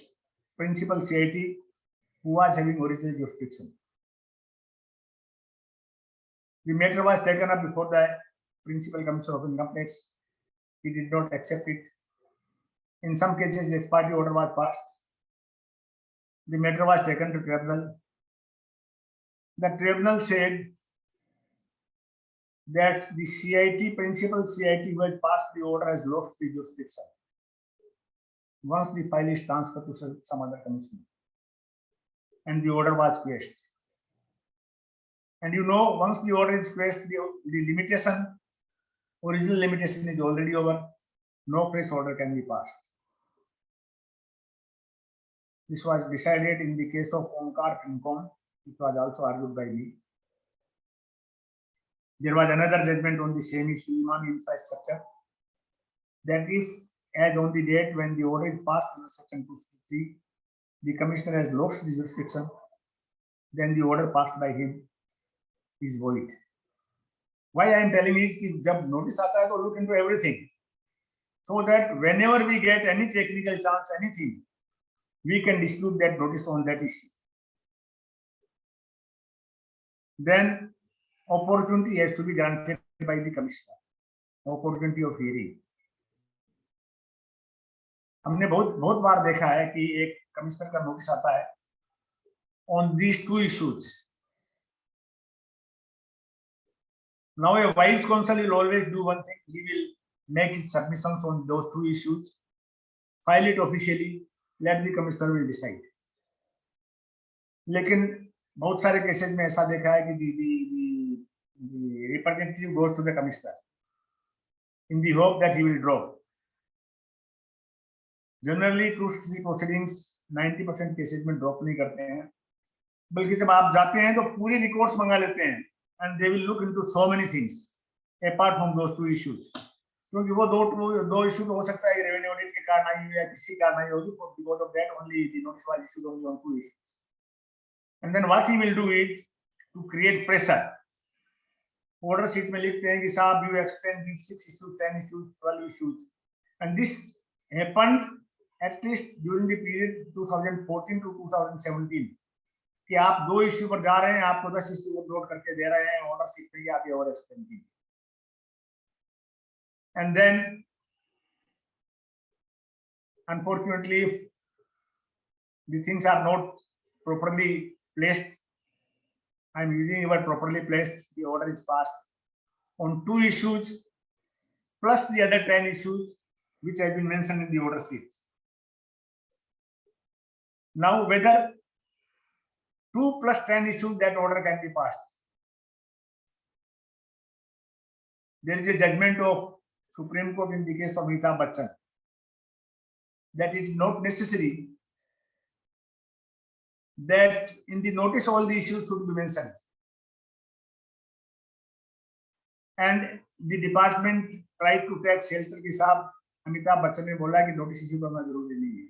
principal CIT who was having original jurisdiction. The matter was taken up before the principal commissioner of income tax. He did not accept it. In some cases, the ex parte order was passed. The matter was taken to tribunal. The tribunal said that the CIT, principal CIT who had passed the order has lost the jurisdiction once the file is transferred to some other commissioner and the order was quashed. And you know, once the order is quashed, the limitation, original limitation is already over. No fresh order can be passed. This was decided in the case of Omkar Fincom, which was also argued by me. There was another judgment on the same issue, Imam Infrastructure, that if, as on the date when the order is passed under Section 263, the commissioner has lost the jurisdiction, then the order passed by him is void. Why I am telling is कि जब notice आता है तो look into everything, so that whenever we get any technical chance, anything, we can dispute that notice on that issue. Then opportunity has to be granted by the commissioner, opportunity of hearing. हमने बहुत बार देखा है कि एक commissioner का notice आता है on these two issues. Now a wise counsel will always do one thing. He will make his submissions on those two issues, file it officially, let the commissioner will decide. लेकिन बहुत सारे cases में ऐसा देखा है कि the representative goes to the commissioner in the hope that he will drop. Generally, 263 proceedings 90% cases में drop नहीं करते हैं, बल्कि जब आप जाते हैं तो पूरी रिकॉर्ड्स मंगा लेते हैं and they will look into so many things apart from those two issues. क्योंकि वो दो इशू तो हो सकता है कि रेवेन्यू ऑडिट के कारण आई हो या किसी कारण आई होगी, because of that only the notice was issued only on two issues. And then what he will do is to create pressure. Order sheet में लिखते हैं कि साहब you explain these 6 issues, 10 issues, 12 issues, and this happened at least during the period 2014 to 2017. कि आप दो issue पर जा रहे हैं, आपको 10 इश्यू अपलोड करके दे रहे हैं ऑर्डर शीट में, आप ये ओवर एक्सप्लेन कीजिए. And then unfortunately, if the things are not properly placed, I'm using the word properly placed, the order is passed on two issues plus the other 10 issues which have been mentioned in the order sheet. Now whether 2 plus 10 issues, that order can be passed. There is a judgment of Supreme Court in the case of Amitabh Bachchan that it is not necessary that in the notice all the issues should be mentioned. And the department tried to take shelter कि साहब अमिताभ बच्चन ने बोला कि notice issue करना जरूरी नहीं है.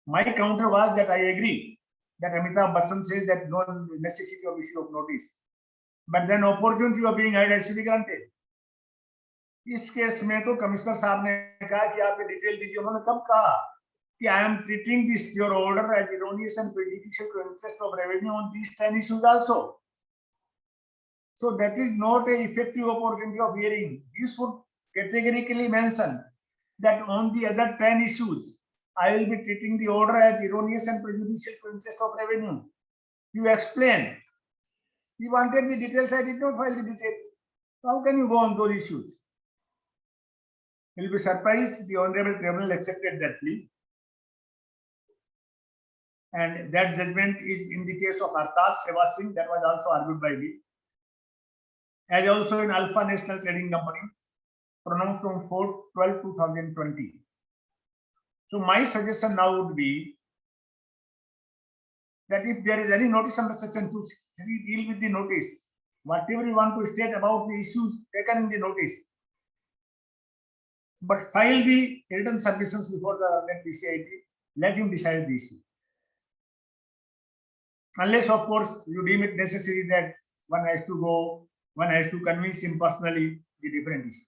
My counter was that I agree that Amitabh Bachchan says that no necessity of issue of notice, but then opportunity of being heard has to be granted. इस केस में तो कमिश्नर साहब ने कहा कि आप ये डिटेल दीजिए. उन्होंने कब कहा कि I am treating this your order as erroneous and prejudicial to interest of revenue on these 10 issues also. So that is not a effective opportunity of hearing. You should categorically mention that on the other 10 issues, I will be treating the order as erroneous and prejudicial to interest of revenue. You explain. You wanted the details, I did not file the details. How can you go on those issues? You will be surprised the Honorable Tribunal accepted that plea. And that judgment is in the case of Hartal Seva Singh, that was also argued by me. As also in Alpha National Trading Company, pronounced on 4/12/2020. So my suggestion now would be that if there is any notice under Section 263, deal with the notice. Whatever you want to state about the issues taken in the notice, but file the written submissions before the net PCIT. Let him decide the issue. Unless, of course, you deem it necessary that one has to go, one has to convince him personally the different issue.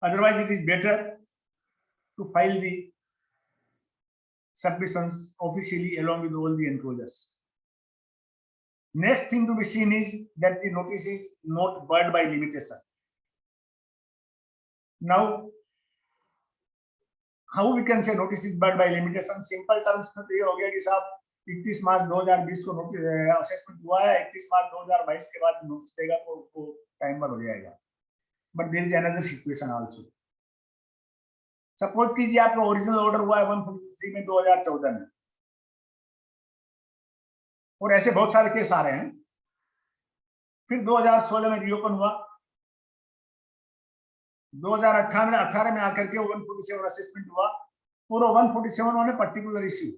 Otherwise, it is better to file the submissions officially along with all the enclosures. Next thing to be seen is that the notice is not barred by limitation. Now, how we can say notice is barred by limitation? Simple terms में तो ये हो गया कि साहब 31 मार्च 2020 को notice assessment हुआ है, 31 मार्च 2022 के बाद नोटिस देगा तो टाइमर हो जाएगा. But there is another situation also. Suppose कीजिए आपका ओरिजिनल ऑर्डर हुआ है 143 में 2014 में, और ऐसे बहुत सारे केस आ रहे हैं. फिर 2016 में रीओपन हुआ, 2018 में आकर के 147 असेसमेंट हुआ, और 147 on a particular issue.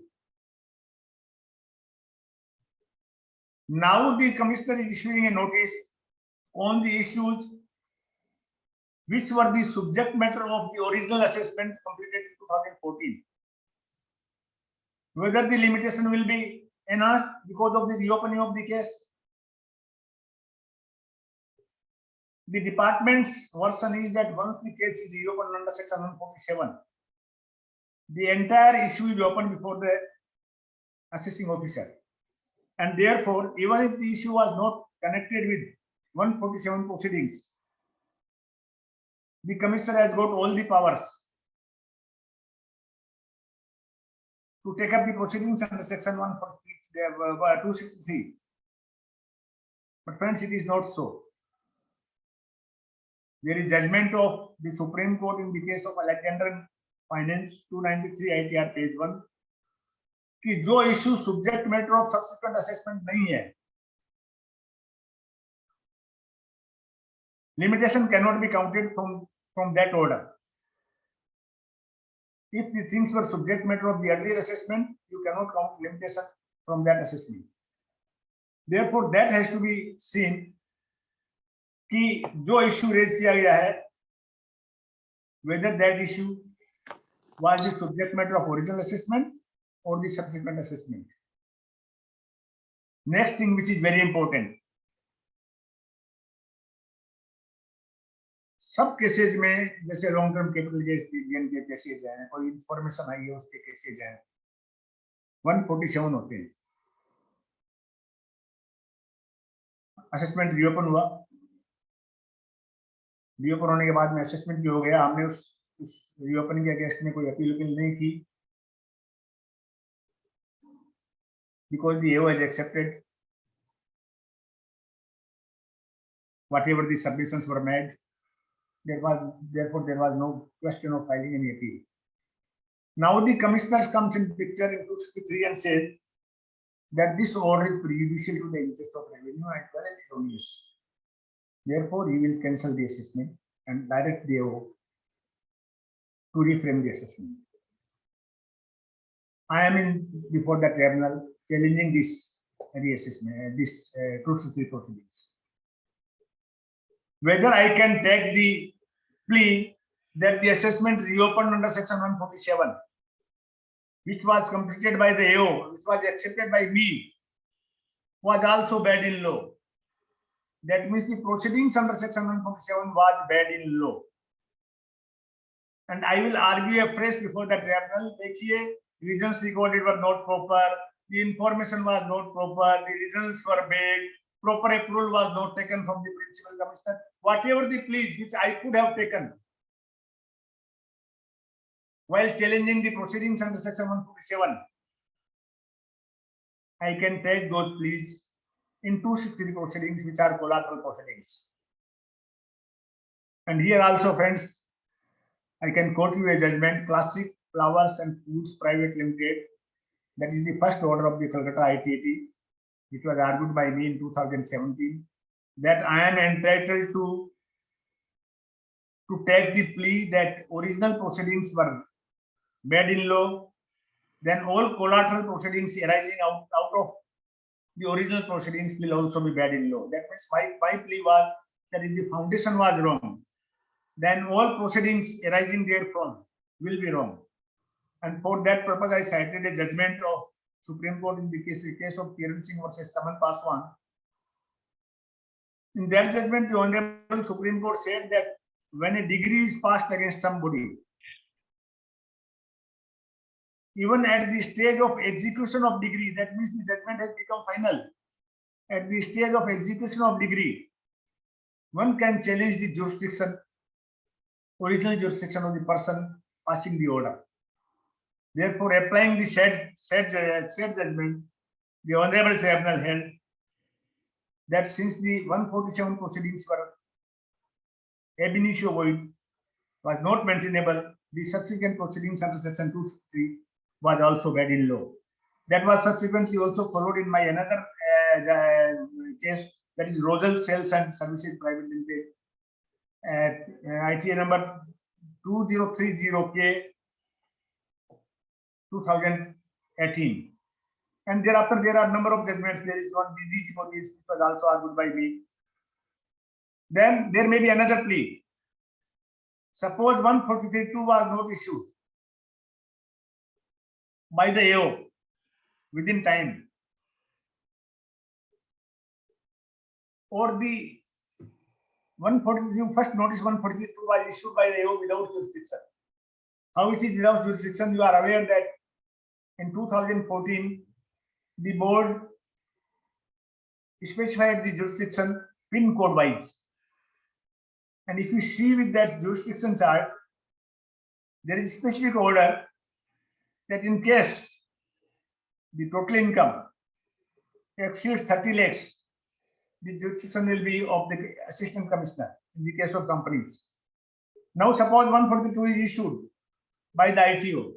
Now the commissioner is issuing a notice on the issues which were the subject matter of the original assessment completed in 2014. Whether the limitation will be enhanced because of the reopening of the case. The department's version is that once the case is reopened under section 147, the entire issue is opened before the assessing officer. And therefore, even if the issue was not connected with 147 proceedings, the commissioner has got all the powers to take up the proceedings under section 263. But friends, it is not so. There is judgment of the Supreme Court in the case of Alexander Finance 293 ITR page 1 कि जो issue subject matter of subsequent assessment नहीं है, limitation cannot be counted from that order. If the things were subject matter of the earlier assessment, you cannot count limitation from that assessment. Therefore, that has to be seen कि जो issue raise किया गया है, whether that issue was the subject matter of original assessment or the subsequent assessment. Next thing which is very important, सब cases में जैसे long term capital gain के cases हैं, कोई इंफॉर्मेशन आई है उसके केसेज हैं, 147 होते हैं. असेसमेंट रीओपन हुआ, रीओपन होने के बाद में असेसमेंट भी हो गया, हमने उस रीओपनिंग के अगेंस्ट में कोई अपील नहीं की, because the AO has accepted whatever the submissions were made. Therefore there was no question of filing any appeal. Now the commissioner comes in picture in 263 and says that this order is prejudicial to the interest of revenue and well as erroneous. Therefore he will cancel the assessment and direct the AO to reframe the assessment. I am in before the tribunal challenging this reassessment, this 263 proceedings. Whether I can take the plea that the assessment reopened under section 147, which was completed by the AO, which was accepted by me, was also bad in law. That means the proceedings under section 147 was bad in law. And I will argue afresh before the tribunal. देखिए, reasons recorded were not proper, the information was not proper, the results were vague, proper approval was not taken from the principal commissioner. Whatever the pleas which I could have taken while challenging the proceedings under section 147, I can take those pleas in 263 proceedings which are collateral proceedings. And here also, friends, I can quote you a judgment, Classic Flowers and Foods Private Limited. That is the first order of the Calcutta ITT, which was argued by me in 2017, that I am entitled to take the plea that original proceedings were bad in law, then all collateral proceedings arising out of the original proceedings will also be bad in law. That means my plea was that if the foundation was wrong, then all proceedings arising therefrom will be wrong. And for that purpose, I cited a judgment of Supreme Court in the case of Kiran Singh versus Chaman Paswan. In that judgment, the Honorable Supreme Court said that when a degree is passed against somebody, even at the stage of execution of degree, that means the judgment has become final. At the stage of execution of degree, one can challenge the jurisdiction, original jurisdiction of the person passing the order. Therefore, applying the said judgment, the Honorable Tribunal held that since the 147 proceedings were ab initio void was not maintainable, the subsequent proceedings under section 263 was also bad in law. That was subsequently also followed in my another case, that is Rosal Sales and Services Private Limited at ITA number 2030K 2018. And thereafter there are number of judgments. There is one DDG which was also argued by me. Then there may be another plea. Suppose 143(2) was not issued by the AO within time, or the 143 first notice 143(2) was issued by the AO without jurisdiction. How it is without jurisdiction? You are aware that in 2014 the board specified the jurisdiction pin code wise, and if you see with that jurisdiction chart, there is a specific order that in case the total income exceeds 30 lakhs, the jurisdiction will be of the assistant commissioner in the case of companies. Now suppose 142 is issued by the ITO.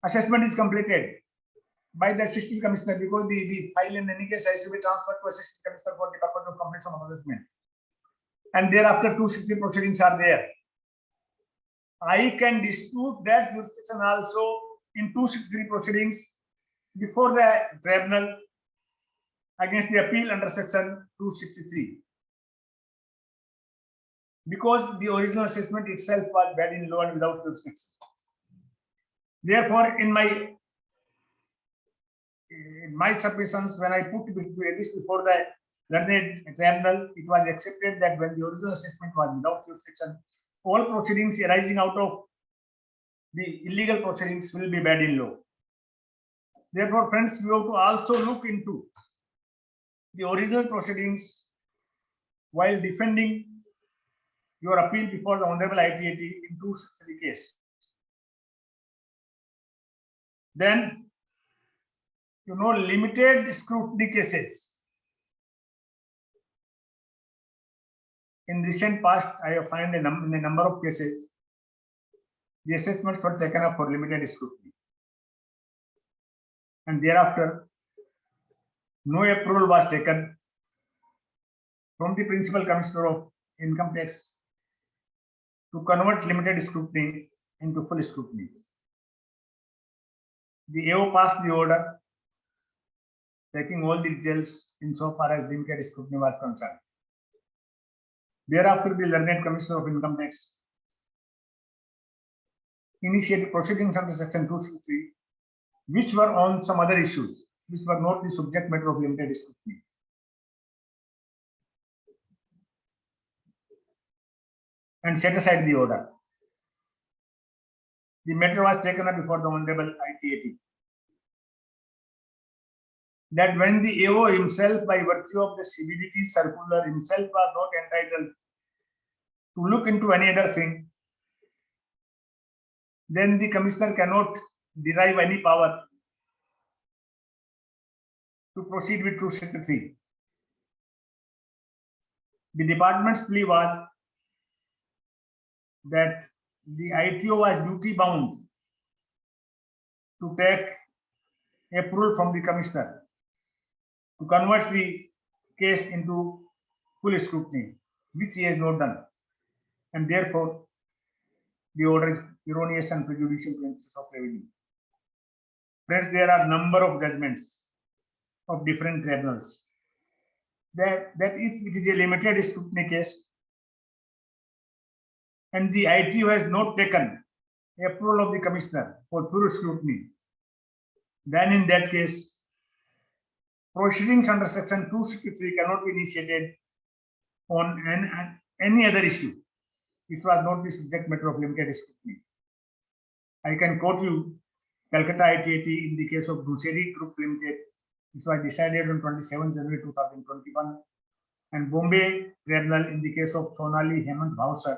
Assessment is completed by the assistant commissioner, because the file in any case has to be transferred to assistant commissioner for the purpose of completion of assessment. And thereafter 260 proceedings are there. I can dispute that jurisdiction also in 263 proceedings before the tribunal against the appeal under section 263, because the original assessment itself was bad in law and without jurisdiction. Therefore, in my submissions, when I put this before the learned tribunal, it was accepted that when the original assessment was without jurisdiction, all proceedings arising out of the illegal proceedings will be bad in law. Therefore, friends, we have to also look into the original proceedings while defending your appeal before the Honorable ITAT in 263 case. Then, limited scrutiny cases. In recent past, I have found in a number of cases, the assessments were taken up for limited scrutiny. And thereafter, no approval was taken from the Principal Commissioner of Income Tax to convert limited scrutiny into full scrutiny. The AO passed the order taking all the details insofar as limited scrutiny was concerned. Thereafter, the learned Commissioner of Income Tax initiated proceedings under section 263, which were on some other issues, which were not the subject matter of limited scrutiny. And set aside the order. The matter was taken up before the Honorable ITAT. That when the AO himself, by virtue of the CBDT circular, himself was not entitled to look into any other thing, then the commissioner cannot derive any power to proceed with 263. The department's plea was that the ITO was duty bound to take approval from the commissioner to convert the case into full scrutiny, which he has not done. And therefore, the order is erroneous and prejudicial to interests of revenue. Friends, there are number of judgments of different tribunals that if it is a limited scrutiny case and the ITO has not taken approval of the commissioner for full scrutiny, then in that case, proceedings under section 263 cannot be initiated on any other issue. It was not the subject matter of limited scrutiny. I can quote you Calcutta ITAT in the case of Dussehri Group Limited, which was decided on 27 January 2021, and Bombay Tribunal in the case of Sonali Hemant Bhavsar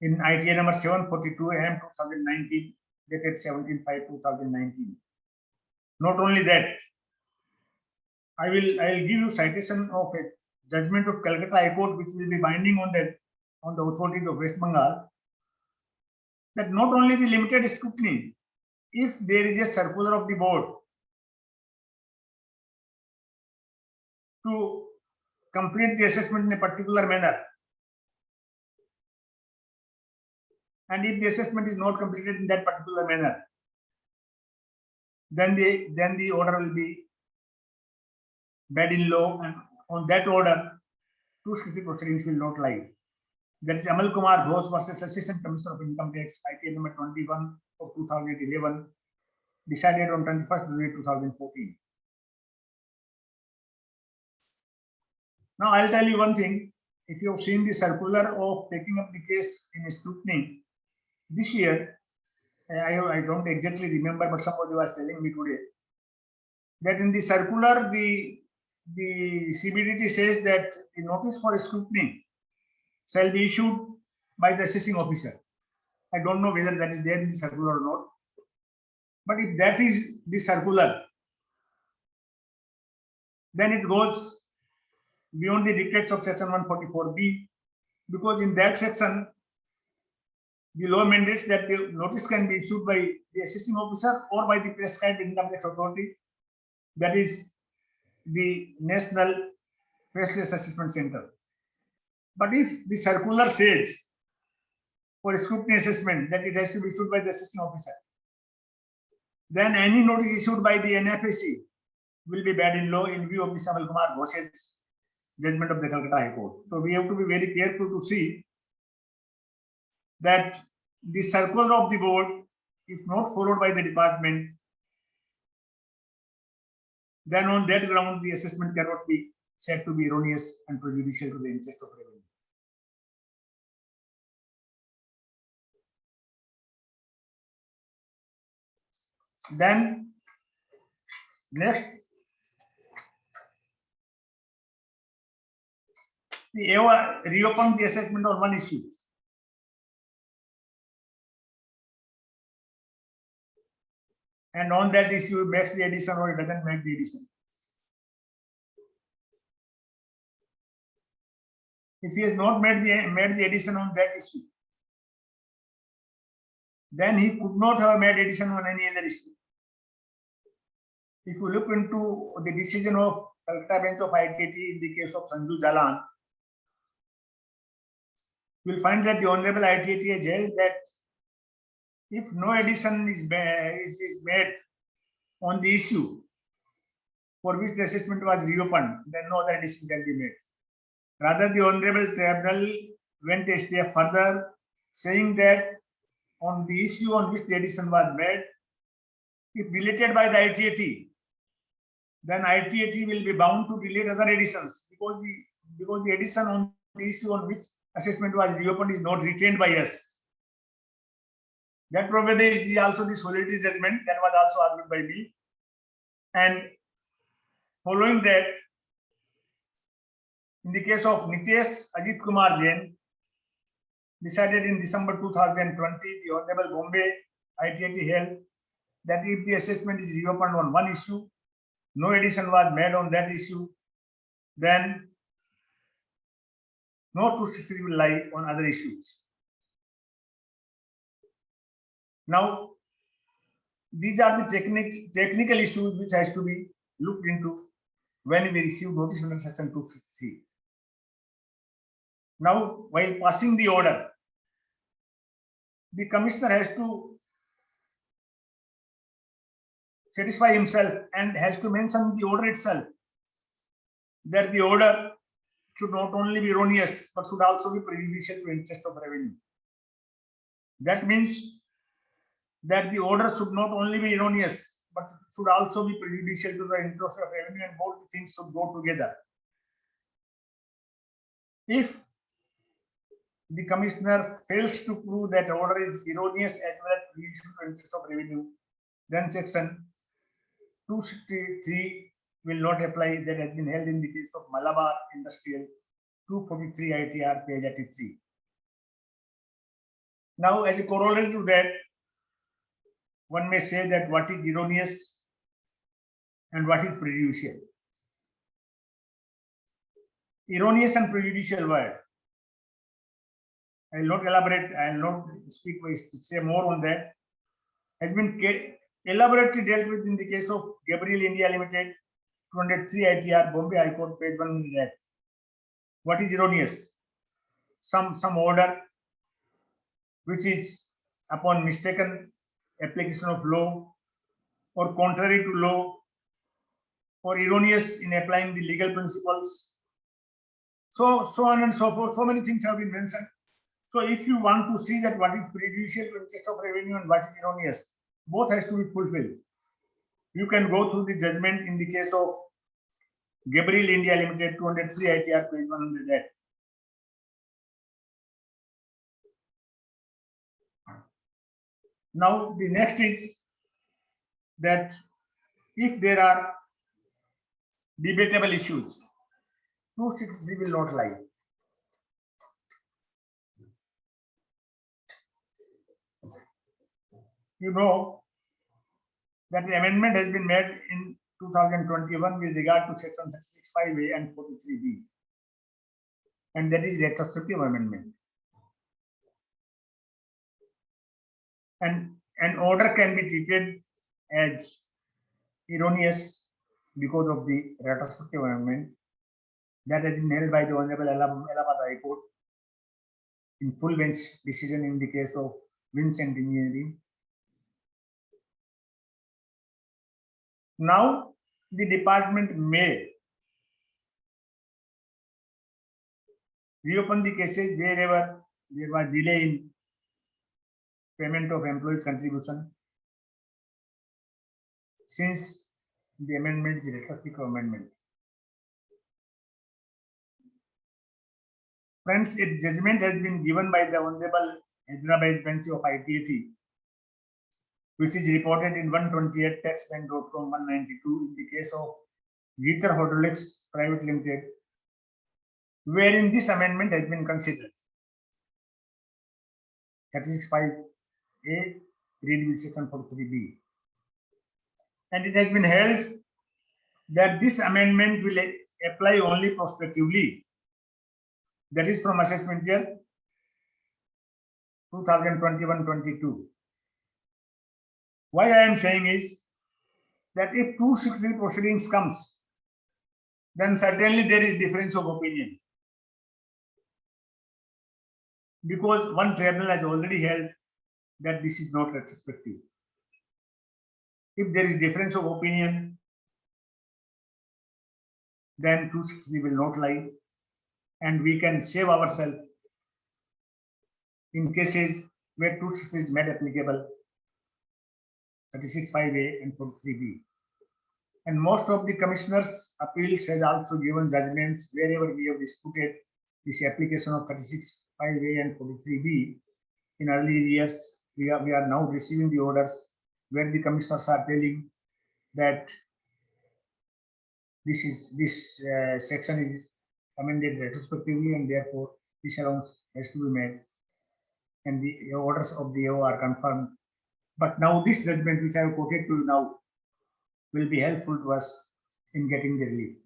in ITA number 742 AM 2019, dated 17/5/2019. Not only that, I will give you citation of a judgment of Calcutta High Court, which will be binding on the authorities of West Bengal, that not only the limited scrutiny, if there is a circular of the board to complete the assessment in a particular manner, and if the assessment is not completed in that particular manner, then the order will be bad in law, and on that order, 260 proceedings will not lie. That is Amal Kumar Ghosh versus Assistant Commissioner of Income Tax, ITN number 21 of 2011, decided on 21st July 2014. Now I'll tell you one thing. If you have seen the circular of taking up the case in scrutiny this year, I don't exactly remember, but somebody was telling me today that in the circular, the CBDT says that the notice for scrutiny shall be issued by the assessing officer. I don't know whether that is there in the circular or not. But if that is the circular, then it goes beyond the dictates of section 144B, because in that section, the law mandates that the notice can be issued by the assessing officer or by the prescribed income tax authority, that is the National Faceless Assessment Center. But if the circular says for scrutiny assessment that it has to be issued by the assessing officer, then any notice issued by the NFAC will be bad in law in view of the Amal Kumar Ghosh's judgment of the Calcutta High Court. So we have to be very careful to see that the circular of the board, if not followed by the department, then on that ground the assessment cannot be said to be erroneous and prejudicial to the interest of revenue. Then next, the AO reopened the assessment on one issue. And on that issue, it makes the addition or it doesn't make the addition. If he has not made the addition on that issue, then he could not have made addition on any other issue. If you look into the decision of Calcutta Bench of ITT in the case of Sanju Jalan, you will find that the Honorable ITT has held that if no addition is made on the issue for which the assessment was reopened, then no other addition can be made. Rather, the Honorable Tribunal went a step further, saying that on the issue on which the addition was made, if deleted by the ITT, then ITT will be bound to delete other additions because the addition on the issue on which assessment was reopened is not retained by us. That probably is also the solidity judgment that was also argued by me. And following that, in the case of Nitesh Ajit Kumar Jain, decided in December 2020, the Honorable Bombay ITT held that if the assessment is reopened on one issue, no addition was made on that issue, then no 263 will lie on other issues. Now, these are the technical issues which has to be looked into when we receive notice under section 263. Now, while passing the order, the commissioner has to satisfy himself and has to mention the order itself, that the order should not only be erroneous but should also be prejudicial to interest of revenue. That means that the order should not only be erroneous but should also be prejudicial to the interest of revenue, and both things should go together. If the commissioner fails to prove that order is erroneous as well as prejudicial to interest of revenue, then section 263 will not apply. That has been held in the case of Malabar Industrial 243 ITR page 83. Now, as a corollary to that, one may say that what is erroneous and what is prejudicial. erroneous and prejudicial word. I will not elaborate, I will not speak, say more on that. Has been elaborately dealt with in the case of Gabriel India Limited, 203 ITR, Bombay High Court, page 100. What is erroneous? Some order which is upon mistaken application of law or contrary to law or erroneous in applying the legal principles. So on and so forth. So many things have been mentioned. So if you want to see that what is prejudicial to interest of revenue and what is erroneous, both has to be fulfilled. You can go through the judgment in the case of Gabriel India Limited, 203 ITR, page 108. Now the next is that if there are debatable issues, 263 will not lie. You know that the amendment has been made in 2021 with regard to section 65A and 43B, and that is retrospective amendment. And an order can be treated as erroneous because of the retrospective amendment that has been held by the Honorable Allahabad High Court in full bench decision in the case of Vincent Engineering. Now, the department may reopen the cases wherever there was delay in payment of employees' contribution, since the amendment is a retrospective amendment. Friends, a judgment has been given by the Honorable Hyderabad Bench of ITAT, which is reported in 128 taxbank.com 192 in the case of Jeter Hydraulics Private Limited, wherein this amendment has been considered. 36(5)(a), read with section 43B. And it has been held that this amendment will apply only prospectively. That is from assessment year 2021-22. Why I am saying is that if 263 proceedings comes, then certainly there is difference of opinion, because one tribunal has already held that this is not retrospective. If there is difference of opinion, then 263 will not lie, and we can save ourselves in cases where 263 is made applicable, 36(5)(a) and 43B. And most of the commissioners' appeals has also given judgments wherever we have disputed this application of 36(5)(a) and 43B in early years. We are now receiving the orders where the commissioners are telling that this section is amended retrospectively, and therefore this allowance has to be made, and the orders of the AO are confirmed. But now this judgment which I have quoted to you now will be helpful to us in getting the relief.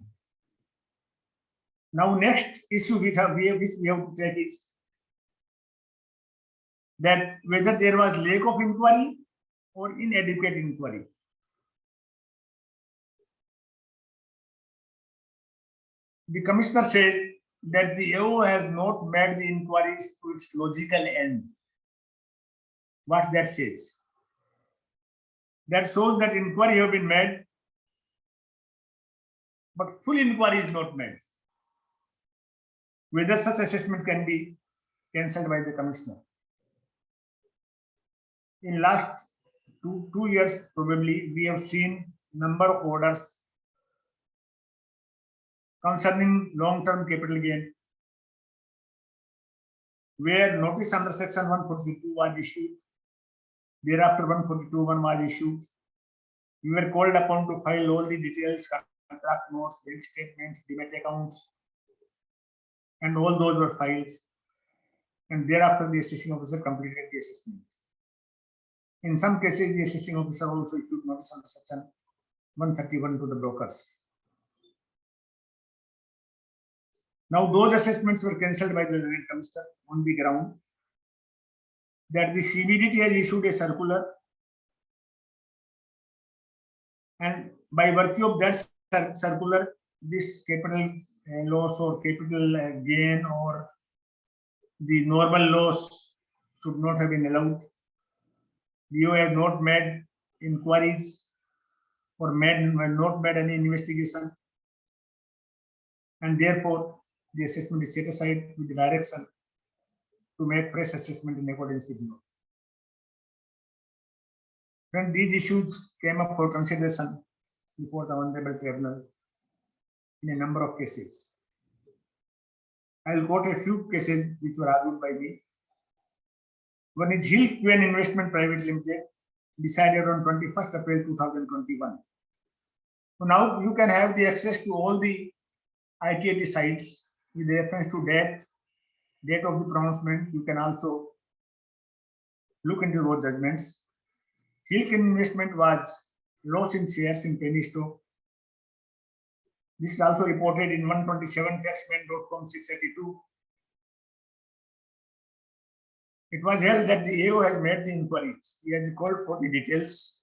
Now next issue which we have to take is that whether there was lack of inquiry or inadequate inquiry. The commissioner says that the AO has not made the inquiries to its logical end. What that says? That shows that inquiry have been made, but full inquiry is not made. Whether such assessment can be cancelled by the commissioner. In last two years, probably, we have seen number of orders concerning long-term capital gain, where notice under section 142 was issued. Thereafter 142(1) was issued. We were called upon to file all the details, contract notes, bank statements, demat accounts, and all those were filed. And thereafter the assessing officer completed the assessment. In some cases, the assessing officer also issued notice under section 131 to the brokers. Now those assessments were cancelled by the Joint Commissioner on the ground that the CBDT has issued a circular, and by virtue of that circular, this capital loss or capital gain or the normal loss should not have been allowed. DO has not made inquiries or not made any investigation, and therefore the assessment is set aside with the direction to make fresh assessment in accordance with law. When these issues came up for consideration before the Honorable Tribunal in a number of cases, I will quote a few cases which were argued by me. One is Hill Queen Investment Private Limited, decided on 21st April 2021. So now you can have the access to all the ITAT sites with reference to date of the pronouncement. You can also look into those judgments. Hill Queen Investment was loss in shares in penny stock. This is also reported in 127 taxman.com 682. It was held that the AO has made the inquiries. He has called for the details.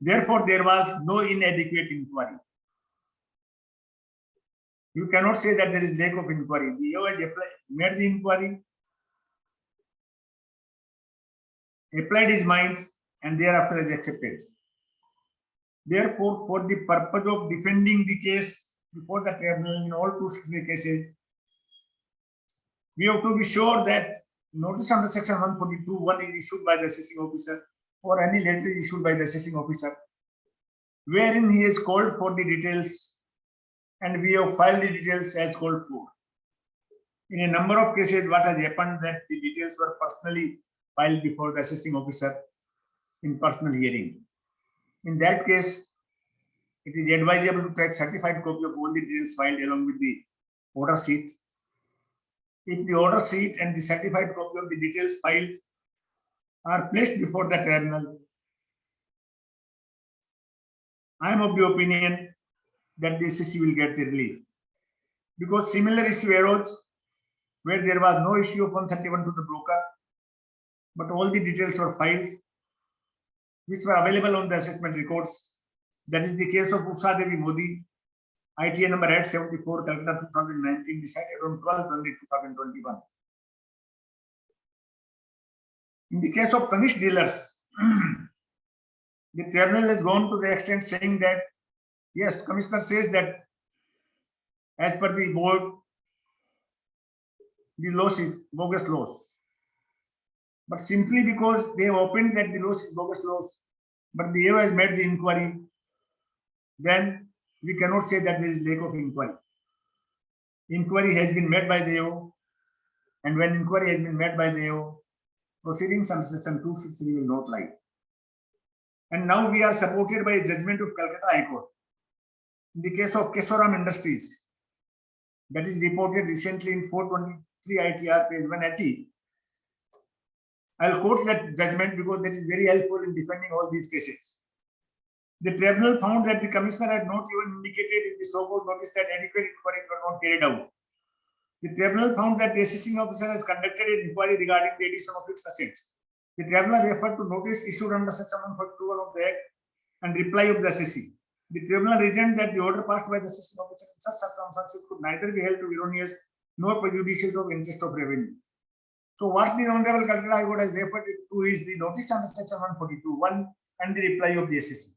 Therefore, there was no inadequate inquiry. You cannot say that there is lack of inquiry. The AO has made the inquiry, applied his mind, and thereafter has accepted. Therefore, for the purpose of defending the case before the tribunal in all 263 cases, we have to be sure that notice under section 142(1) is issued by the assessing officer or any letter is issued by the assessing officer, wherein he has called for the details and we have filed the details as called for. In a number of cases, what has happened that the details were personally filed before the assessing officer in personal hearing. In that case, it is advisable to take certified copy of all the details filed along with the order sheet. If the order sheet and the certified copy of the details filed are placed before the tribunal, I am of the opinion that the SSC will get the relief, because similar issue arose where there was no issue of 131 to the broker, but all the details were filed which were available on the assessment records. That is the case of Usha Devi Modi, ITA number 874, Calcutta 2019, decided on 12th January 2021. In the case of Tanishq Dealers, the tribunal has gone to the extent saying that, yes, Commissioner says that as per the board, the loss is bogus loss. But simply because they have opened that the loss is bogus loss, but the AO has made the inquiry, then we cannot say that there is lack of inquiry. Inquiry has been made by the AO, and when inquiry has been made by the AO, proceedings under section 263 will not lie. And now we are supported by a judgment of Calcutta High Court. In the case of Kesoram Industries, that is reported recently in 423 ITR page 180. I'll quote that judgment because that is very helpful in defending all these cases. The tribunal found that the commissioner had not even indicated in the so-called notice that adequate inquiries were not carried out. The tribunal found that the assessing officer has conducted an inquiry regarding the addition of fixed assets. The tribunal referred to notice issued under section 142 of the Act and reply of the assessee. The tribunal reasoned that the order passed by the assessing officer in such circumstances could neither be held to be erroneous nor prejudicial to the interest of revenue. So what the Honorable Calcutta High Court has referred to is the notice under section 142(1) and the reply of the assessee.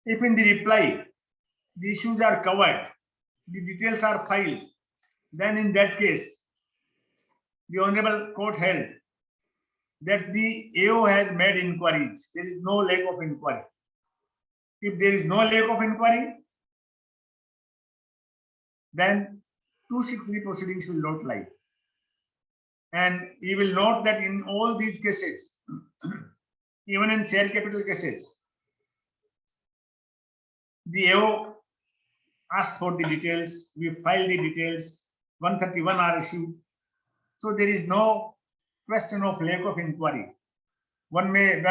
If in the reply the issues are covered, the details are filed, then in that case, the Honorable Court held that the AO has made inquiries. There is no lack of inquiry. If there is no lack of inquiry, then 263 proceedings will not lie. And you will note that in all these cases, even in share capital cases, the AO asked for the details, we filed the details, 131 are issued. So there is no question of lack of inquiry. One may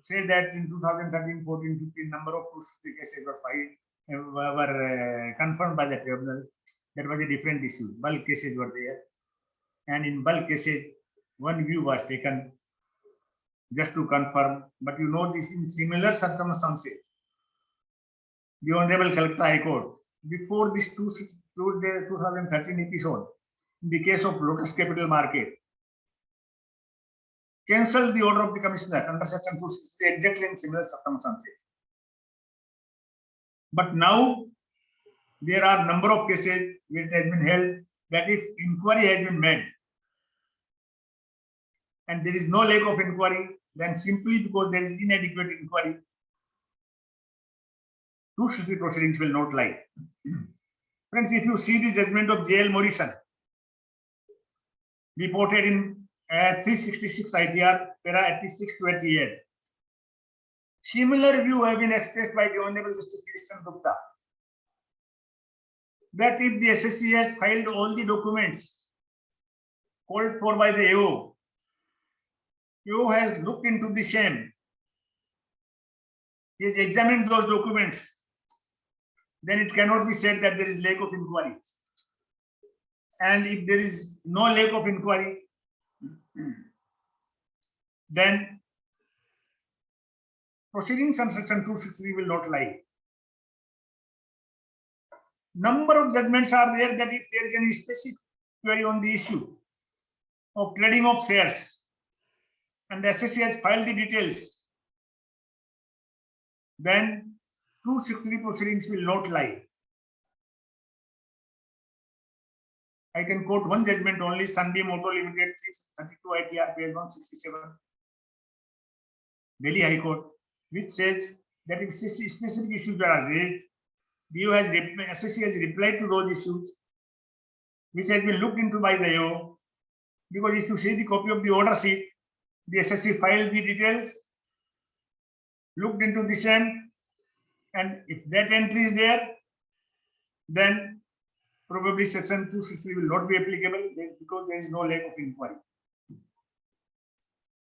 say that in 2013, 14, 15, number of 263 cases were filed. were confirmed by the tribunal. That was a different issue. Bulk cases were there, and in bulk cases, one view was taken just to confirm. But you know, this in similar circumstances, the Honorable Calcutta High Court, before this 2013 episode, in the case of Lotus Capital Market, cancelled the order of the commissioner under section 260 exactly in similar circumstances. But now there are number of cases where it has been held that if inquiry has been made and there is no lack of inquiry, then simply because there is inadequate inquiry, 260 proceedings will not lie. Friends, if you see the judgment of J.L. Morrison, reported in 366 ITR, para 86 to 88, similar view have been expressed by the Honorable Justice Krishnan Gupta, that if the SSC has filed all the documents called for by the AO, AO has looked into the same, he has examined those documents, then it cannot be said that there is lack of inquiry. And if there is no lack of inquiry, then proceedings under section 263 will not lie. Number of judgments are there that if there is any specific query on the issue of trading of shares and the SSC has filed the details, then 263 proceedings will not lie. I can quote one judgment only, Sunbeam Auto Limited, 32 ITR, page 167, Delhi High Court, which says that if specific issues are raised, the SSC has replied to those issues, which has been looked into by the AO. Because if you see the copy of the order sheet, the SSC filed the details, looked into the same, and if that entry is there, then probably section 263 will not be applicable because there is no lack of inquiry.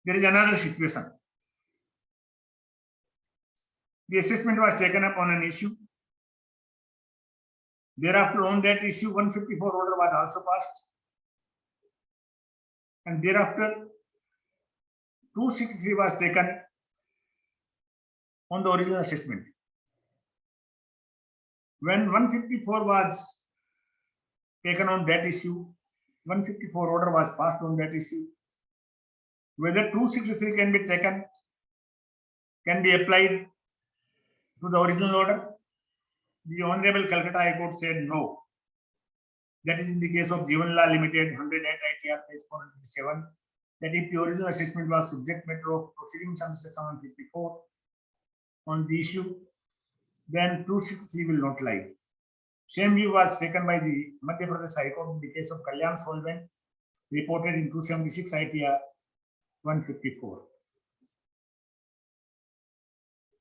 There is another situation. The assessment was taken up on an issue. Thereafter, on that issue, 154 order was also passed. And thereafter, 263 was taken on the original assessment. When 154 was taken on that issue, 154 order was passed on that issue. Whether 263 can be taken, can be applied to the original order, the Honorable Calcutta High Court said no. That is in the case of Jivanlal Limited, 108 ITR, page 457, that if the original assessment was subject matter of proceedings under section 154 on the issue, then 263 will not lie. Same view was taken by the Madhya Pradesh High Court in the case of Kalyan Solvent, reported in 276 ITR 154.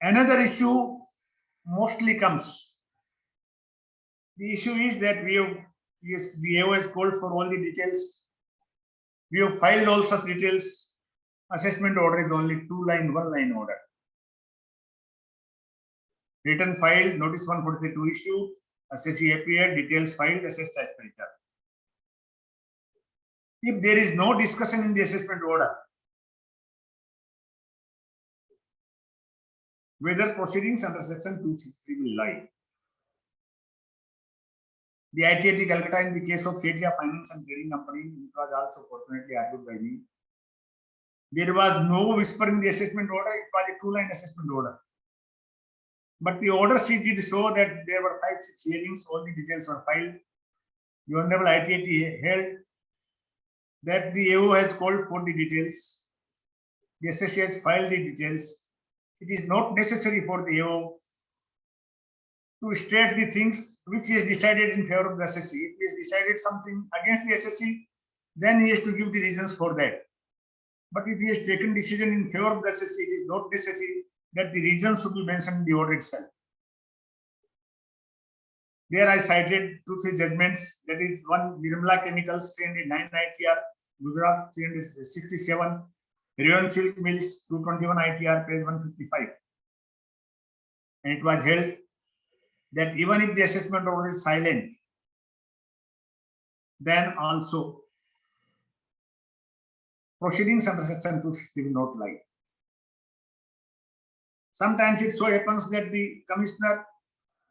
Another issue mostly comes. The issue is that we have, the AO has called for all the details. We have filed all such details. Assessment order is only 2-line, 1-line order. Written file, notice 143 issue, SSC appeared, details filed, assessed as per return. If there is no discussion in the assessment order, whether proceedings under section 263 will lie. The ITAT Calcutta in the case of Setia Finance and Trading Company, which was also fortunately argued by me, there was no whisper in the assessment order, it was a 2-line assessment order. But the order sheet did show that there were 5-6 hearings, all the details were filed. The Honorable ITAT held that the AO has called for the details. The SSC has filed the details. It is not necessary for the AO to state the things which he has decided in favor of the SSC. If he has decided something against the SSC, then he has to give the reasons for that. But if he has taken decision in favor of the SSC, it is not necessary that the reasons should be mentioned in the order itself. There I cited 2-3 judgments. That is one, Nirmala Chemicals 309 ITR, Gujarat 367, Rayon Silk Mills 221 ITR, page 155. And it was held that even if the assessment order is silent, then also proceedings under section 260 will not lie. Sometimes it so happens that the commissioner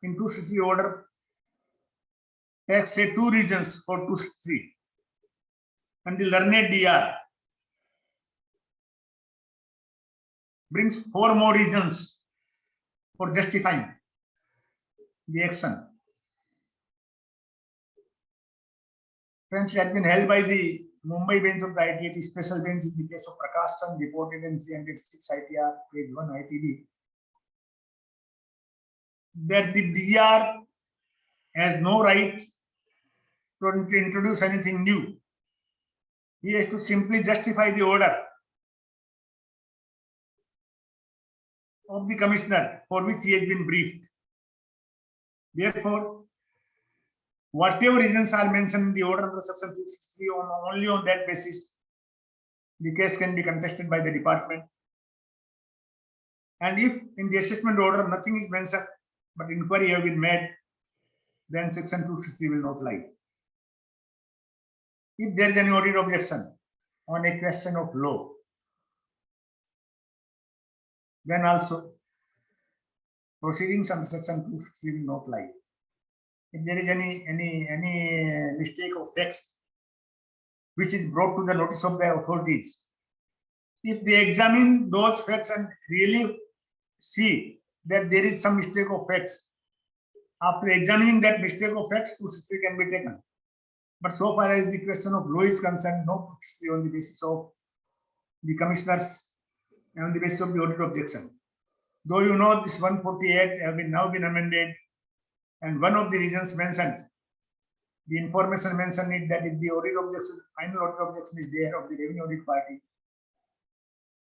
in 260 order takes say 2 reasons for 263, and the learned DR brings 4 more reasons for justifying the action. Friends, it has been held by the Mumbai bench of the ITAT special bench in the case of Prakash Chand, reported in 306 ITR, page 1 ITD, that the DR has no right to introduce anything new. He has to simply justify the order of the commissioner for which he has been briefed. Therefore, whatever reasons are mentioned in the order under section 263, only on that basis, the case can be contested by the department. And if in the assessment order nothing is mentioned, but inquiry have been made, then section 260 will not lie. If there is any audit objection on a question of law, then also proceedings under section 260 will not lie. If there is any mistake of facts which is brought to the notice of the authorities, if they examine those facts and really see that there is some mistake of facts, after examining that mistake of facts, 260 can be taken. But so far as the question of law is concerned, no 260 on the basis of the commissioners and on the basis of the audit objection. Though you know this 148 have now been amended, and one of the reasons mentioned, the information mentioned it that if the audit objection, final audit objection is there of the revenue audit party,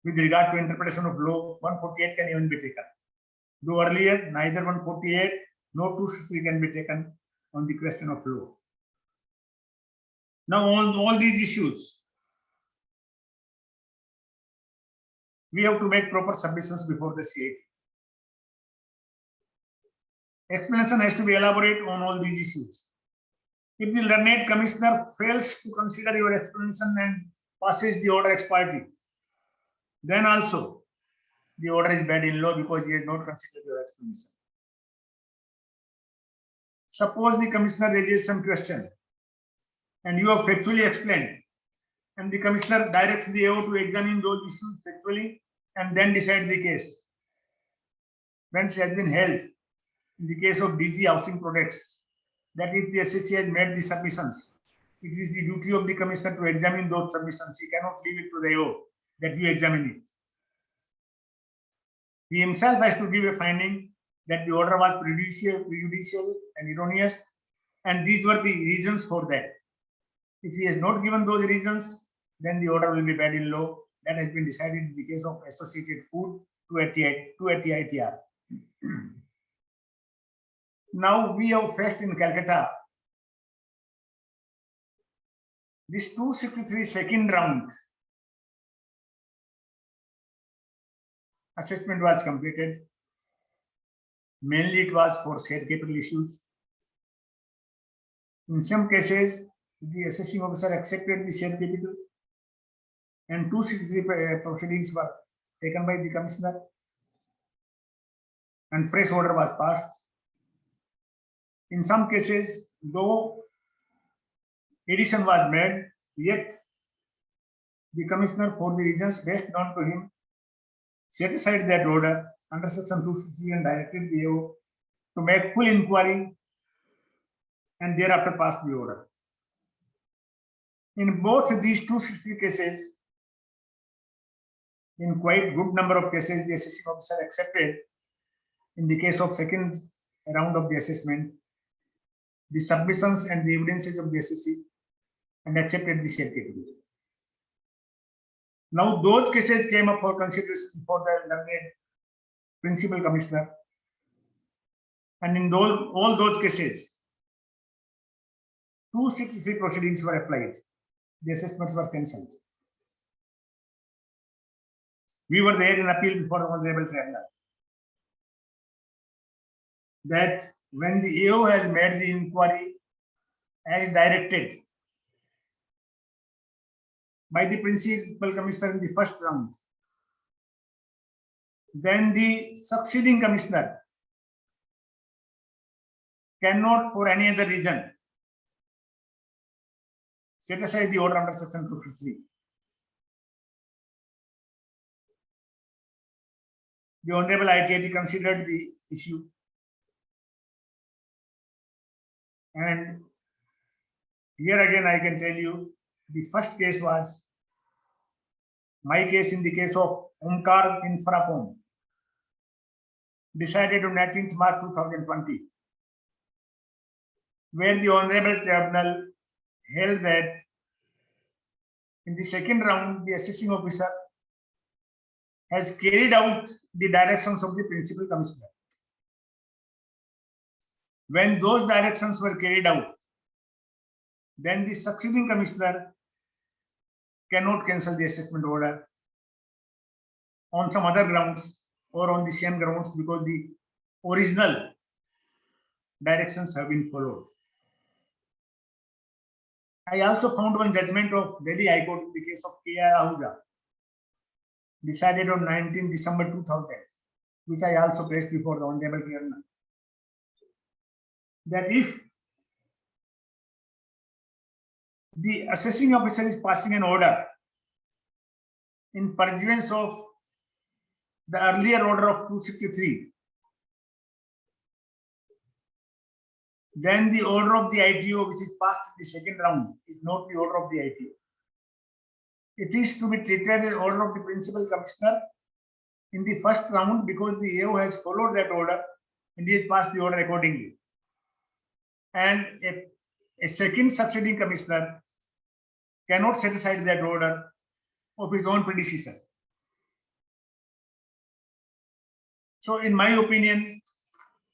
with regard to interpretation of law, 148 can even be taken. Though earlier, neither 148 nor 260 can be taken on the question of law. Now, all these issues, we have to make proper submissions before the CAT. Explanation has to be elaborate on all these issues. If the learned commissioner fails to consider your explanation and passes the order ex parte, then also the order is bad in law because he has not considered your explanation. Suppose the commissioner raises some question and you have factually explained, and the commissioner directs the AO to examine those issues factually and then decide the case. Bench has been held in the case of DG Housing Products that if the SHC has made the submissions, it is the duty of the commissioner to examine those submissions. He cannot leave it to the AO that you examine it. He himself has to give a finding that the order was prejudicial and erroneous, and these were the reasons for that. If he has not given those reasons, then the order will be bad in law. That has been decided in the case of Associated Food 280 ITR. Now we have faced in Calcutta this 263 second round assessment was completed. Mainly it was for share capital issues. In some cases, the assessing officer accepted the share capital and 263 proceedings were taken by the commissioner and fresh order was passed. In some cases, though addition was made, yet the commissioner, for the reasons best known to him, set aside that order under section 263 and directed the AO to make full inquiry and thereafter pass the order. In both these 260 cases, in quite good number of cases, the assessing officer accepted, in the case of second round of the assessment, the submissions and the evidences of the SSC and accepted the share capital. Now those cases came up for consideration for the learned principal commissioner, and in all those cases, 263 proceedings were applied. The assessments were cancelled. We were there in appeal before the Honorable Tribunal that when the AO has made the inquiry as directed by the principal commissioner in the first round, then the succeeding commissioner cannot, for any other reason, set aside the order under section 253. The Honorable ITAT considered the issue, and here again I can tell you the first case was my case in the case of Omkar Infracom, decided on 19th March 2020, where the Honorable Tribunal held that in the second round, the assessing officer has carried out the directions of the principal commissioner. When those directions were carried out, then the succeeding commissioner cannot cancel the assessment order on some other grounds or on the same grounds because the original directions have been followed. I also found one judgment of Delhi High Court in the case of K.I. Ahuja, decided on 19 December 2000, which I also placed before the Honorable Tribunal, that if the assessing officer is passing an order in pursuance of the earlier order of 263, then the order of the ITO, which is passed in the second round, is not the order of the ITO. It is to be treated as order of the principal commissioner in the first round because the AO has followed that order and he has passed the order accordingly. And a second succeeding commissioner cannot set aside that order of his own predecessor. So in my opinion,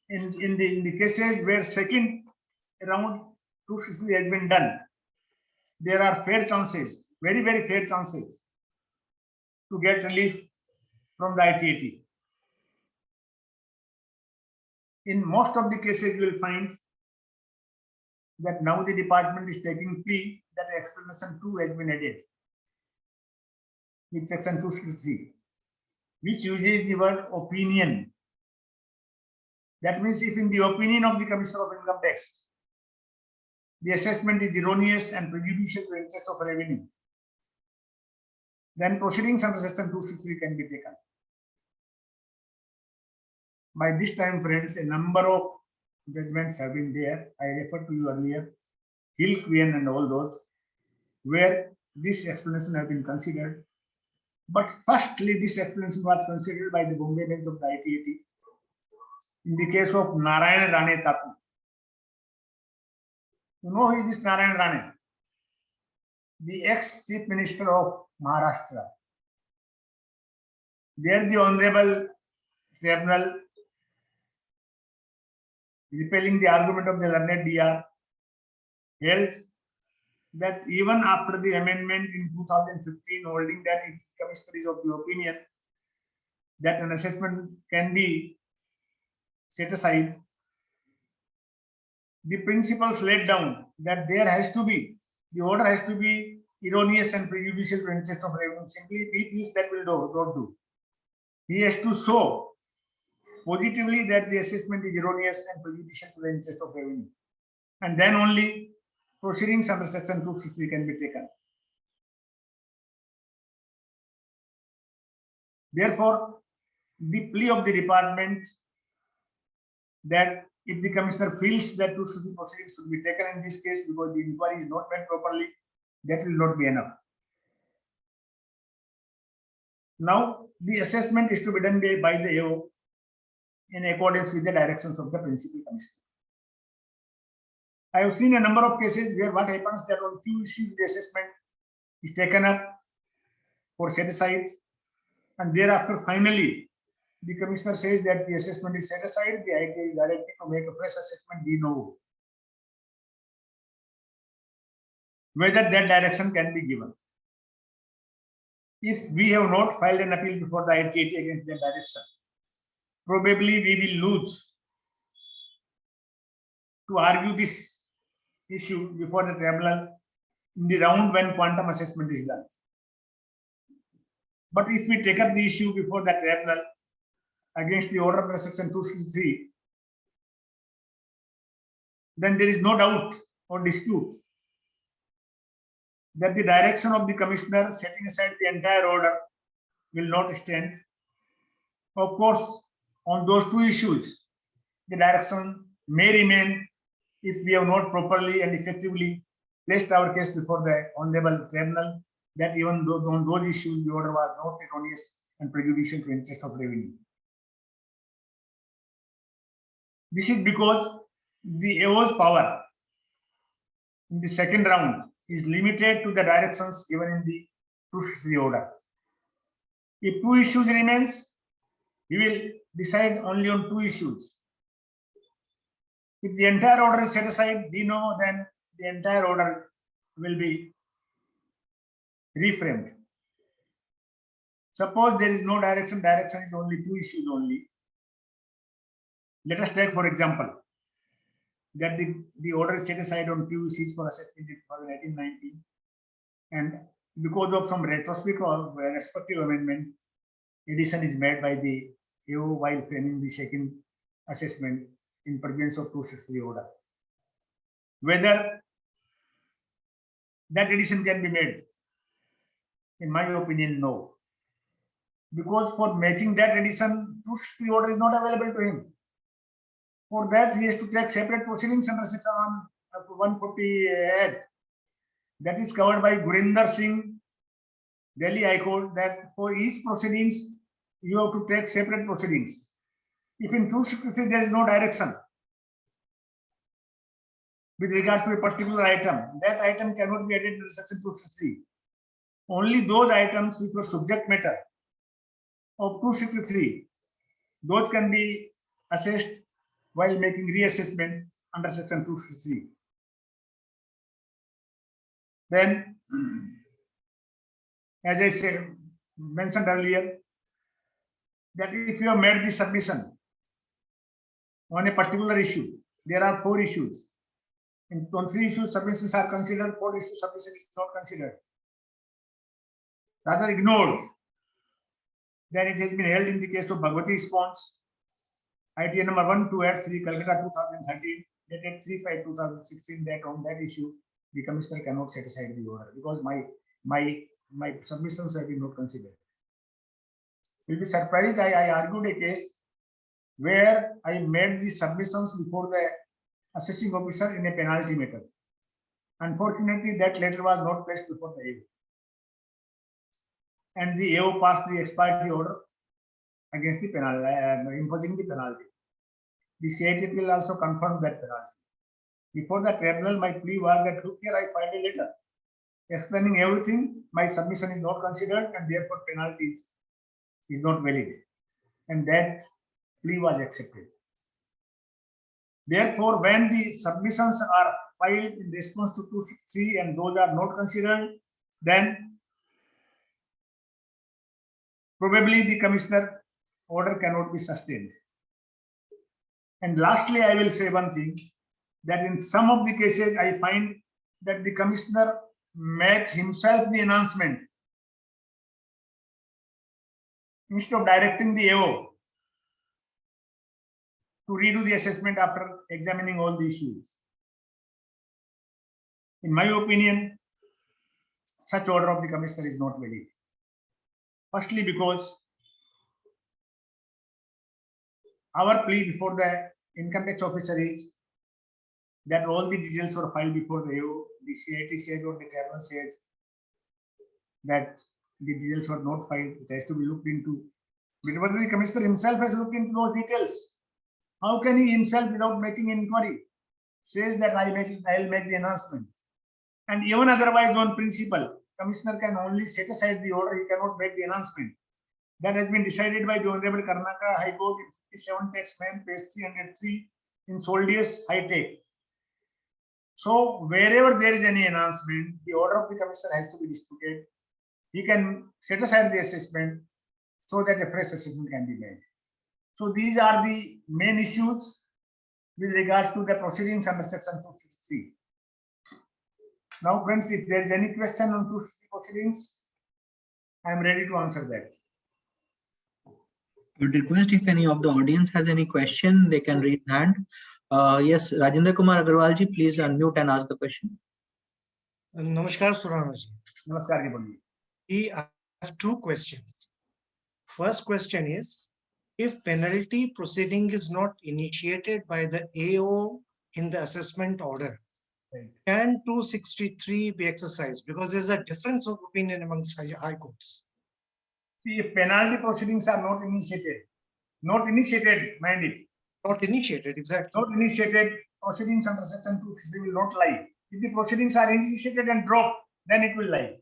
in the cases where second round 263 has been done, there are fair chances, very, very fair chances to get relief from the ITAT. In most of the cases, you will find that now the department is taking plea that explanation 2 has been added with section 263, which uses the word opinion. That means if in the opinion of the Commissioner of Income Tax, the assessment is erroneous and prejudicial to interest of revenue, then proceedings under section 263 can be taken. By this time, friends, a number of judgments have been there. I referred to you earlier, Hill, Queen and all those, where this explanation have been considered. But firstly, this explanation was considered by the Bombay bench of the ITAT in the case of Narayan Rane Tapu. You know who is this Narayan Rane? The ex-chief minister of Maharashtra. There the Honorable Tribunal, repelling the argument of the learned DR, held that even after the amendment in 2015 holding that its commissioner is of the opinion that an assessment can be set aside, the principles laid down that there has to be, the order has to be erroneous and prejudicial to interest of revenue. Simply, these that will not do. He has to show positively that the assessment is erroneous and prejudicial to the interest of revenue. And then only proceedings under section 263 can be taken. Therefore, the plea of the department that if the commissioner feels that 263 proceedings should be taken in this case because the inquiry is not made properly, that will not be enough. Now, the assessment is to be done by the AO in accordance with the directions of the principal commissioner. I have seen a number of cases where what happens that on few issues the assessment is taken up or set aside, and thereafter finally the commissioner says that the assessment is set aside, the ITA is directed to make a fresh assessment de novo. Whether that direction can be given. If we have not filed an appeal before the ITAT against that direction, probably we will lose to argue this issue before the tribunal in the round when quantum assessment is done. But if we take up the issue before the tribunal against the order under section 263, then there is no doubt or dispute that the direction of the commissioner setting aside the entire order will not stand. Of course, on those two issues, the direction may remain if we have not properly and effectively placed our case before the honorable tribunal, that even though on those issues the order was not erroneous and prejudicial to interest of revenue. This is because the AO's power in the second round is limited to the directions given in the 263 order. If two issues remains, he will decide only on two issues. If the entire order is set aside, we know then the entire order will be reframed. Suppose there is no direction, direction is only two issues only. Let us take, for example, that the order is set aside on two issues for assessment in 2018-19, and because of some retrospective or respective amendment, addition is made by the AO while framing the second assessment in pursuance of 263 order. Whether that addition can be made, in my opinion, no. Because for making that addition, 263 order is not available to him. For that, he has to take separate proceedings under section 148. That is covered by Gurinder Singh, Delhi High Court, that for each proceedings, you have to take separate proceedings. If in 263 there is no direction with regard to a particular item, that item cannot be added to section 263. Only those items which were subject matter of 263, those can be assessed while making reassessment under section 263. Then, as I said, mentioned earlier, that if you have made the submission on a particular issue, there are 4 issues. On 3 issues, submissions are considered, 4 issues, submission is not considered, rather ignored. Then it has been held in the case of Bhagwati Sponge, ITN number 1283, Calcutta 2013, dated 3/5/2016, that on that issue, the commissioner cannot set aside the order because my submissions have been not considered. You'll be surprised, I argued a case where I made the submissions before the assessing officer in a penalty matter. Unfortunately, that letter was not placed before the AO. And the AO passed the expiry order against the penalty, imposing the penalty. The CIT will also confirm that penalty. Before the tribunal, my plea was that, look here, I filed a letter explaining everything. My submission is not considered, and therefore penalty is not valid. And that plea was accepted. Therefore, when the submissions are filed in response to 263 and those are not considered, then probably the commissioner order cannot be sustained. And lastly, I will say one thing, that in some of the cases, I find that the commissioner makes himself the announcement instead of directing the AO to redo the assessment after examining all the issues. In my opinion, such order of the commissioner is not valid. Firstly, because our plea before the income tax officer is that all the details were filed before the AO. The CIT said or the tribunal said that the details were not filed. It has to be looked into. But whether the commissioner himself has looked into those details, how can he himself, without making an inquiry, says that I will make the announcement? And even otherwise, on principle, commissioner can only set aside the order. He cannot make the announcement. That has been decided by the Honorable Karnataka High Court in 57 Tax Man, page 303 in Soldiers High Tech. So wherever there is any announcement, the order of the commissioner has to be disputed. He can set aside the assessment so that a fresh assessment can be made. So these are the main issues with regard to the proceedings under section 260. Now, friends, if there is any question on 260 proceedings, I am ready to answer that. I would request if any of the audience has any question, they can raise hand. Yes, Rajendra Kumar Agarwal ji, please unmute and ask the question. Namaskar, Surana ji. Namaskar ji, boliye. I have two questions. First question is, if penalty proceeding is not initiated by the AO in the assessment order, Right. can 263 be exercised? Because there's a difference of opinion amongst high courts. See, if penalty proceedings are not initiated, mind it, Not initiated, exactly. not initiated, proceedings under section 260 will not lie. If the proceedings are initiated and dropped, then it will lie.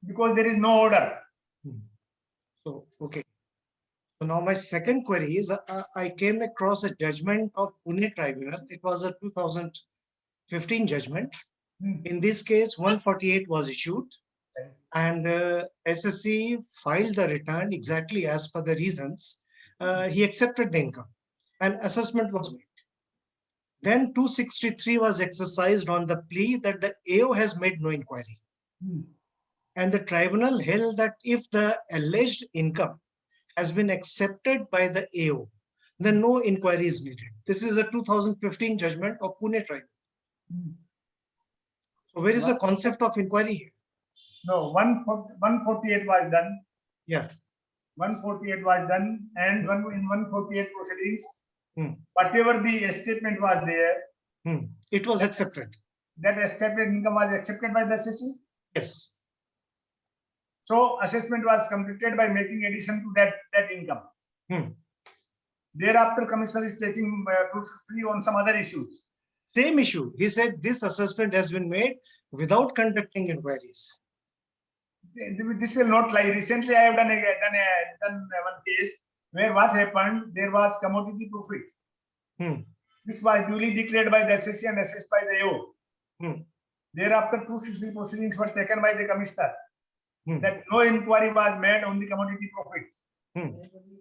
Because there is no order. So, okay. So now my second query is, I came across a judgment of Pune Tribunal. It was a 2015 judgment. In this case, 148 was issued. Right. And SSC filed the return exactly as per the reasons. He accepted the income and assessment was made. Then 263 was exercised on the plea that the AO has made no inquiry. And the tribunal held that if the alleged income has been accepted by the AO, then no inquiry is needed. This is a 2015 judgment of Pune Tribunal. So where is the concept of inquiry here? No, 148 was done. Yeah. 148 was done, and in 148 proceedings, Hmm. whatever the statement was there, It was accepted. that statement income was accepted by the SSC. Yes. So assessment was completed by making addition to that income. Hmm. Thereafter, commissioner is taking 263 on some other issues. Same issue. He said this assessment has been made without conducting inquiries. This will not lie. Recently, I have done one case where what happened, there was commodity profit. This was duly declared by the SSC and assessed by the AO. Thereafter, 260 proceedings were taken by the commissioner that no inquiry was made on the commodity profit.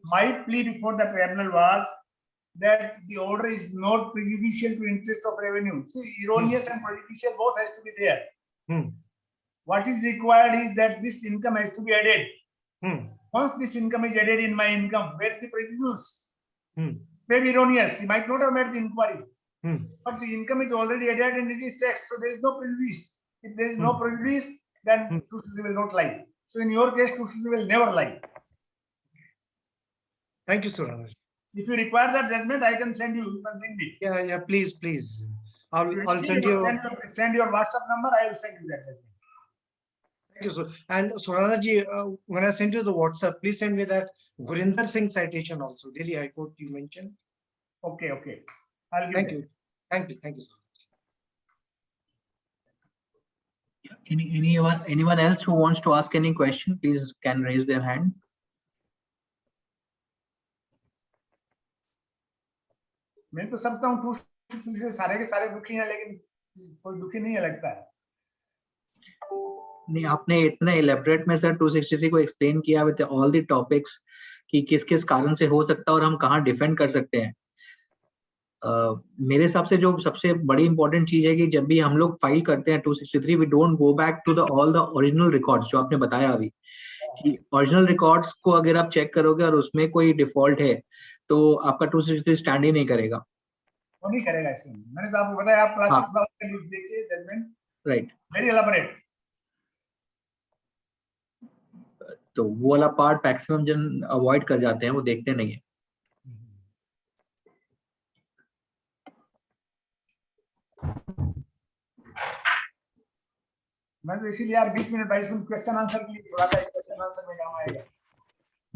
My plea before the tribunal was that the order is not prejudicial to interest of revenue. See, erroneous and prejudicial both has to be there. What is required is that this income has to be added. Once this income is added in my income, where is the prejudice? Maybe erroneous. He might not have made the inquiry. But the income is already added and it is taxed. So there is no prejudice. If there is no prejudice, then 260 will not lie. So in your case, 260 will never lie. Thank you, Surana. If you require that judgment, I can send you. You can send me. Yeah, please. I'll send you. Send your WhatsApp number. I will send you that judgment. Thank you, sir. And Surana ji, when I send you the WhatsApp, please send me that Gurinder Singh citation also. Delhi High Court you mentioned. Okay. I'll give Thank that. you. Thank you, sir. Anyone else who wants to ask any question, please can raise their hand. मैं तो समझता हूँ 260 से सारे के सारे दुखी हैं, लेकिन कोई दुखी नहीं है लगता है. नहीं, आपने इतने इलेबरेट में सर 263 को एक्सप्लेन किया विद ऑल द टॉपिक्स कि किस किस कारण से हो सकता है और हम कहाँ डिफेंड कर सकते हैं. मेरे हिसाब से जो सबसे बड़ी इंपॉर्टेंट चीज है कि जब भी हम लोग फाइल करते हैं 263, we don't go back to the all the original records जो आपने बताया अभी कि ओरिजिनल रिकॉर्ड्स को अगर आप चेक करोगे और उसमें कोई डिफॉल्ट है तो आपका 263 स्टैंड ही नहीं करेगा. वो नहीं करेगा इसमें. मैंने तो आपको बताया, आप क्लासिक देखिए जजमेंट. राइट. Very elaborate. तो वो वाला पार्ट मैक्सिमम जन अवॉइड कर जाते हैं, वो देखते नहीं है. मैं तो इसीलिए यार 20 मिनट 22 मिनट क्वेश्चन आंसर के लिए थोड़ा सा क्वेश्चन आंसर में काम आएगा.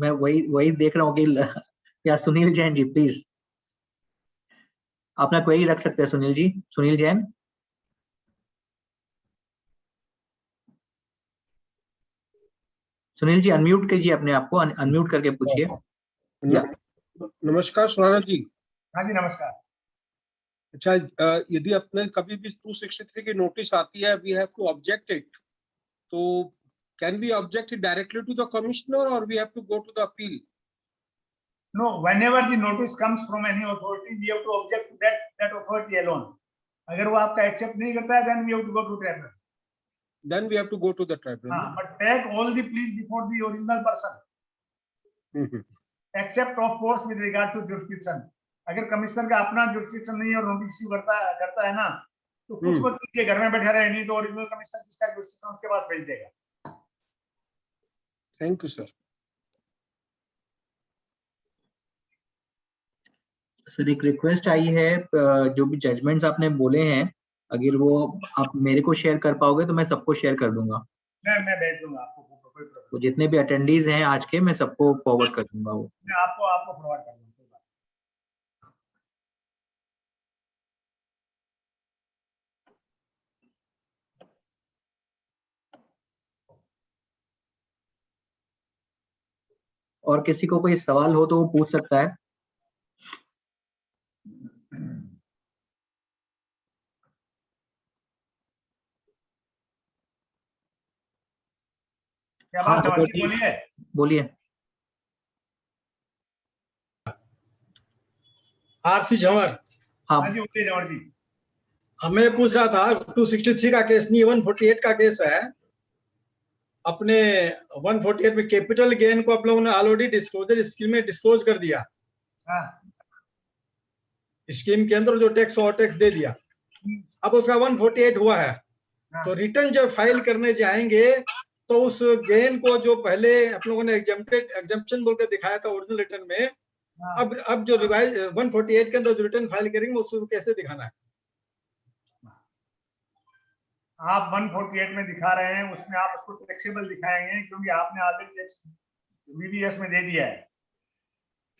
मैं वही देख रहा हूँ कि या सुनील जैन जी प्लीज अपना क्वेरी रख सकते हैं. सुनील जी, सुनील जैन. सुनील जी अनम्यूट कीजिए अपने आप को, अनम्यूट करके पूछिए. नमस्कार सुराना जी. हाँ जी नमस्कार. अच्छा, यदि अपने कभी भी 263 की नोटिस आती है, we have to object it, तो can we object it directly to the commissioner और we have to go to the appeal? No, whenever the notice comes from any authority, we have to object to that authority alone. अगर वो आपका accept नहीं करता है, then we have to go to tribunal. Then we have to go to the tribunal. But take all the pleas before the original person, except of course with regard to jurisdiction. अगर commissioner का अपना jurisdiction नहीं है और notice issue करता है ना, तो कुछ मत कीजिए, घर में बैठे रहे, नहीं तो ओरिजिनल कमिश्नर जिसका jurisdiction उसके पास भेज देगा. Thank you, sir. सर एक रिक्वेस्ट आई है, जो भी जजमेंट्स आपने बोले हैं, अगर वो आप मेरे को शेयर कर पाओगे तो मैं सबको शेयर कर दूंगा. मैं भेज दूंगा आपको, कोई प्रॉब्लम. वो जितने भी अटेंडीज हैं आज के, मैं सबको फॉरवर्ड कर दूंगा. वो मैं आपको फॉरवर्ड कर दूंगा. और किसी को कोई सवाल हो तो वो पूछ सकता है. क्या बात है, बोलिए. बोलिए. आरसी जवर. हाँ जी, बोलिए जवर जी. हमें पूछ रहा था 263 का केस नहीं, 148 का केस है. अपने 148 में कैपिटल गेन को आप लोगों ने ऑलरेडी डिस्क्लोजर स्कीम में डिस्क्लोज कर दिया. स्कीम के अंदर जो टैक्स और टैक्स दे दिया. अब उसका 148 हुआ है, तो रिटर्न जब फाइल करने जाएंगे तो उस गेन को जो पहले आप लोगों ने एग्जम्पशन बोल के दिखाया था ओरिजिनल रिटर्न में, अब जो रिवाइज 148 के अंदर जो रिटर्न फाइल करेंगे उसको कैसे दिखाना है? आप 148 में दिखा रहे हैं, उसमें आप उसको टैक्सेबल दिखाएंगे, क्योंकि आपने ऑलरेडी टैक्स वीवीएस में दे दिया है.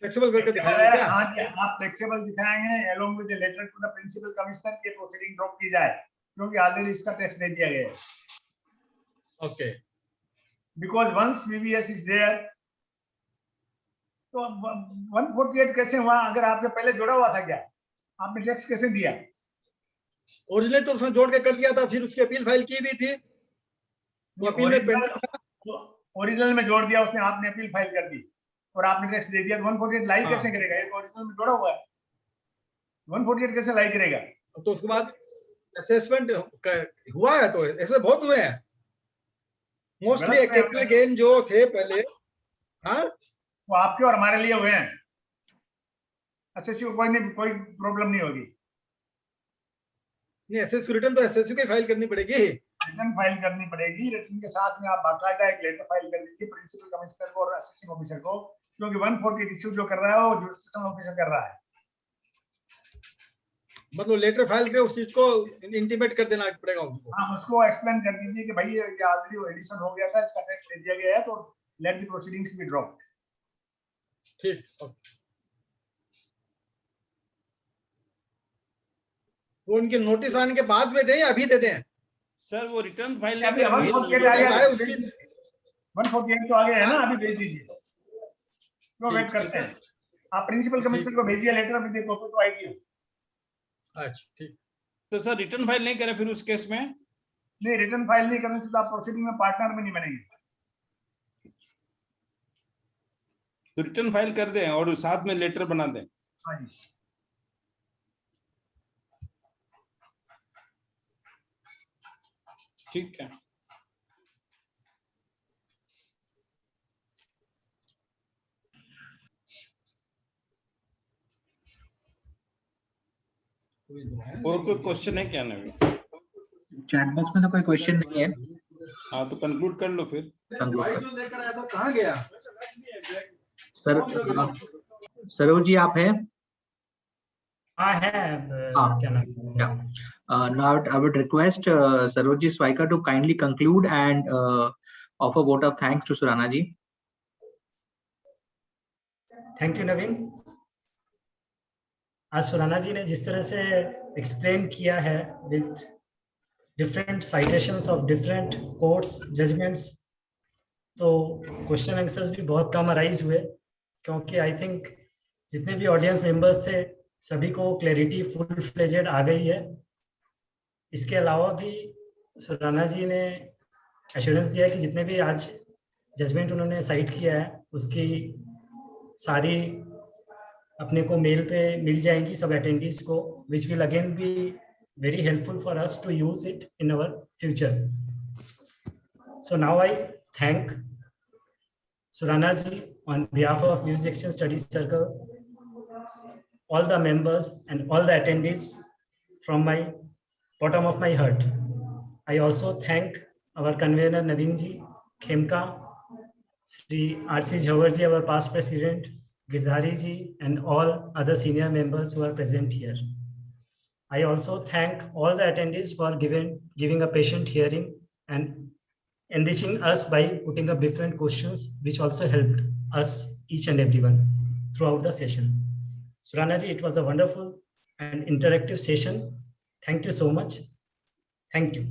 टैक्सेबल करके दिखाएंगे क्या? हाँ जी, आप टैक्सेबल दिखाएंगे along with letter to the principal commissioner की प्रोसीडिंग ड्रॉप की जाए, क्योंकि ऑलरेडी इसका टैक्स दे दिया गया है. Okay. Because once VVS is there, तो 148 कैसे हुआ? अगर आपके पहले जोड़ा हुआ था क्या? आपने टैक्स कैसे दिया? ओरिजिनल तो उसने जोड़ के कर दिया था, फिर उसकी अपील फाइल की भी थी. वो अपील में ओरिजिनल में जोड़ दिया उसने, आपने अपील फाइल कर दी और आपने टैक्स दे दिया. 148 लाई कैसे करेगा? ये तो ओरिजिनल में जोड़ा हुआ है. 148 कैसे लाई करेगा? तो उसके बाद असेसमेंट हुआ है, तो ऐसे बहुत हुए हैं. मोस्टली कैपिटल गेन जो थे पहले, हाँ, वो आपके और हमारे लिए हुए हैं. एसएससी को कोई प्रॉब्लम नहीं होगी. नहीं, एसएससी रिटर्न तो एसएससी को फाइल करनी पड़ेगी. रिटर्न फाइल करनी पड़ेगी. रिटर्न के साथ में आप बाकायदा एक लेटर फाइल कर दीजिए प्रिंसिपल कमिश्नर को और असिस्टेंट ऑफिसर को, क्योंकि 148 इश्यू जो कर रहा है वो जुरिस्डिक्शनल ऑफिसर कर रहा है. मतलब लेटर फाइल के उस चीज को इंटीमेट कर देना पड़ेगा उसको. हाँ, उसको एक्सप्लेन कर दीजिए कि भाई ये ऑलरेडी एडिशन हो गया था, इसका टैक्स दे दिया गया है, तो let the proceedings be dropped. ठीक. वो उनके नोटिस आने के बाद में दें या अभी दे दें? सर वो रिटर्न फाइल अभी 148 आ गया, उसकी 148 तो आ गया है ना, अभी भेज दीजिए. क्यों वेट करते हैं? आप प्रिंसिपल कमिश्नर को भेजिए लेटर, अभी देखो तो आईटी. अच्छा, ठीक. तो सर रिटर्न फाइल नहीं करे फिर उस केस में? नहीं, रिटर्न फाइल नहीं करने से तो आप प्रोसीडिंग में पार्टनर में नहीं बनेंगे. तो रिटर्न फाइल कर दें और साथ में लेटर बना दें. हाँ जी. ठीक है. और कोई क्वेश्चन है क्या नवीन? चैट बॉक्स में तो कोई क्वेश्चन नहीं है. हाँ, तो कंक्लूड कर लो फिर. लेकर आया था, कहाँ गया? सर सरोज जी आप हैं? हाँ है. क्या नाम? Now I would request Sarojji Swaikar to kindly conclude and offer vote of thanks to Surana ji. Thank you Naveen. आज सुराना जी ने जिस तरह से एक्सप्लेन किया है with different citations of different courts judgments, तो क्वेश्चन आंसर्स भी बहुत कम अराइज हुए, क्योंकि आई थिंक जितने भी ऑडियंस मेंबर्स थे सभी को क्लैरिटी फुल फ्लेजेड आ गई है. इसके अलावा भी सुराना जी ने एश्योरेंस दिया कि जितने भी आज जजमेंट उन्होंने साइट किया है उसकी सारी अपने को मेल पे मिल जाएंगी सब attendees को, which will again be very helpful for us to use it in our future. So now I thank Surana ji on behalf of Music Action Studies Circle, all the members and all the attendees from my bottom of my heart. I also thank our convener Naveen ji, Khemka, Sri R.C. Jhawar ji, our past president, Girdhari ji, and all other senior members who are present here. I also thank all the attendees for giving a patient hearing and enriching us by putting up different questions, which also helped us, each and everyone, throughout the session. Surana ji, it was a wonderful and interactive session. Thank you so much. Thank you.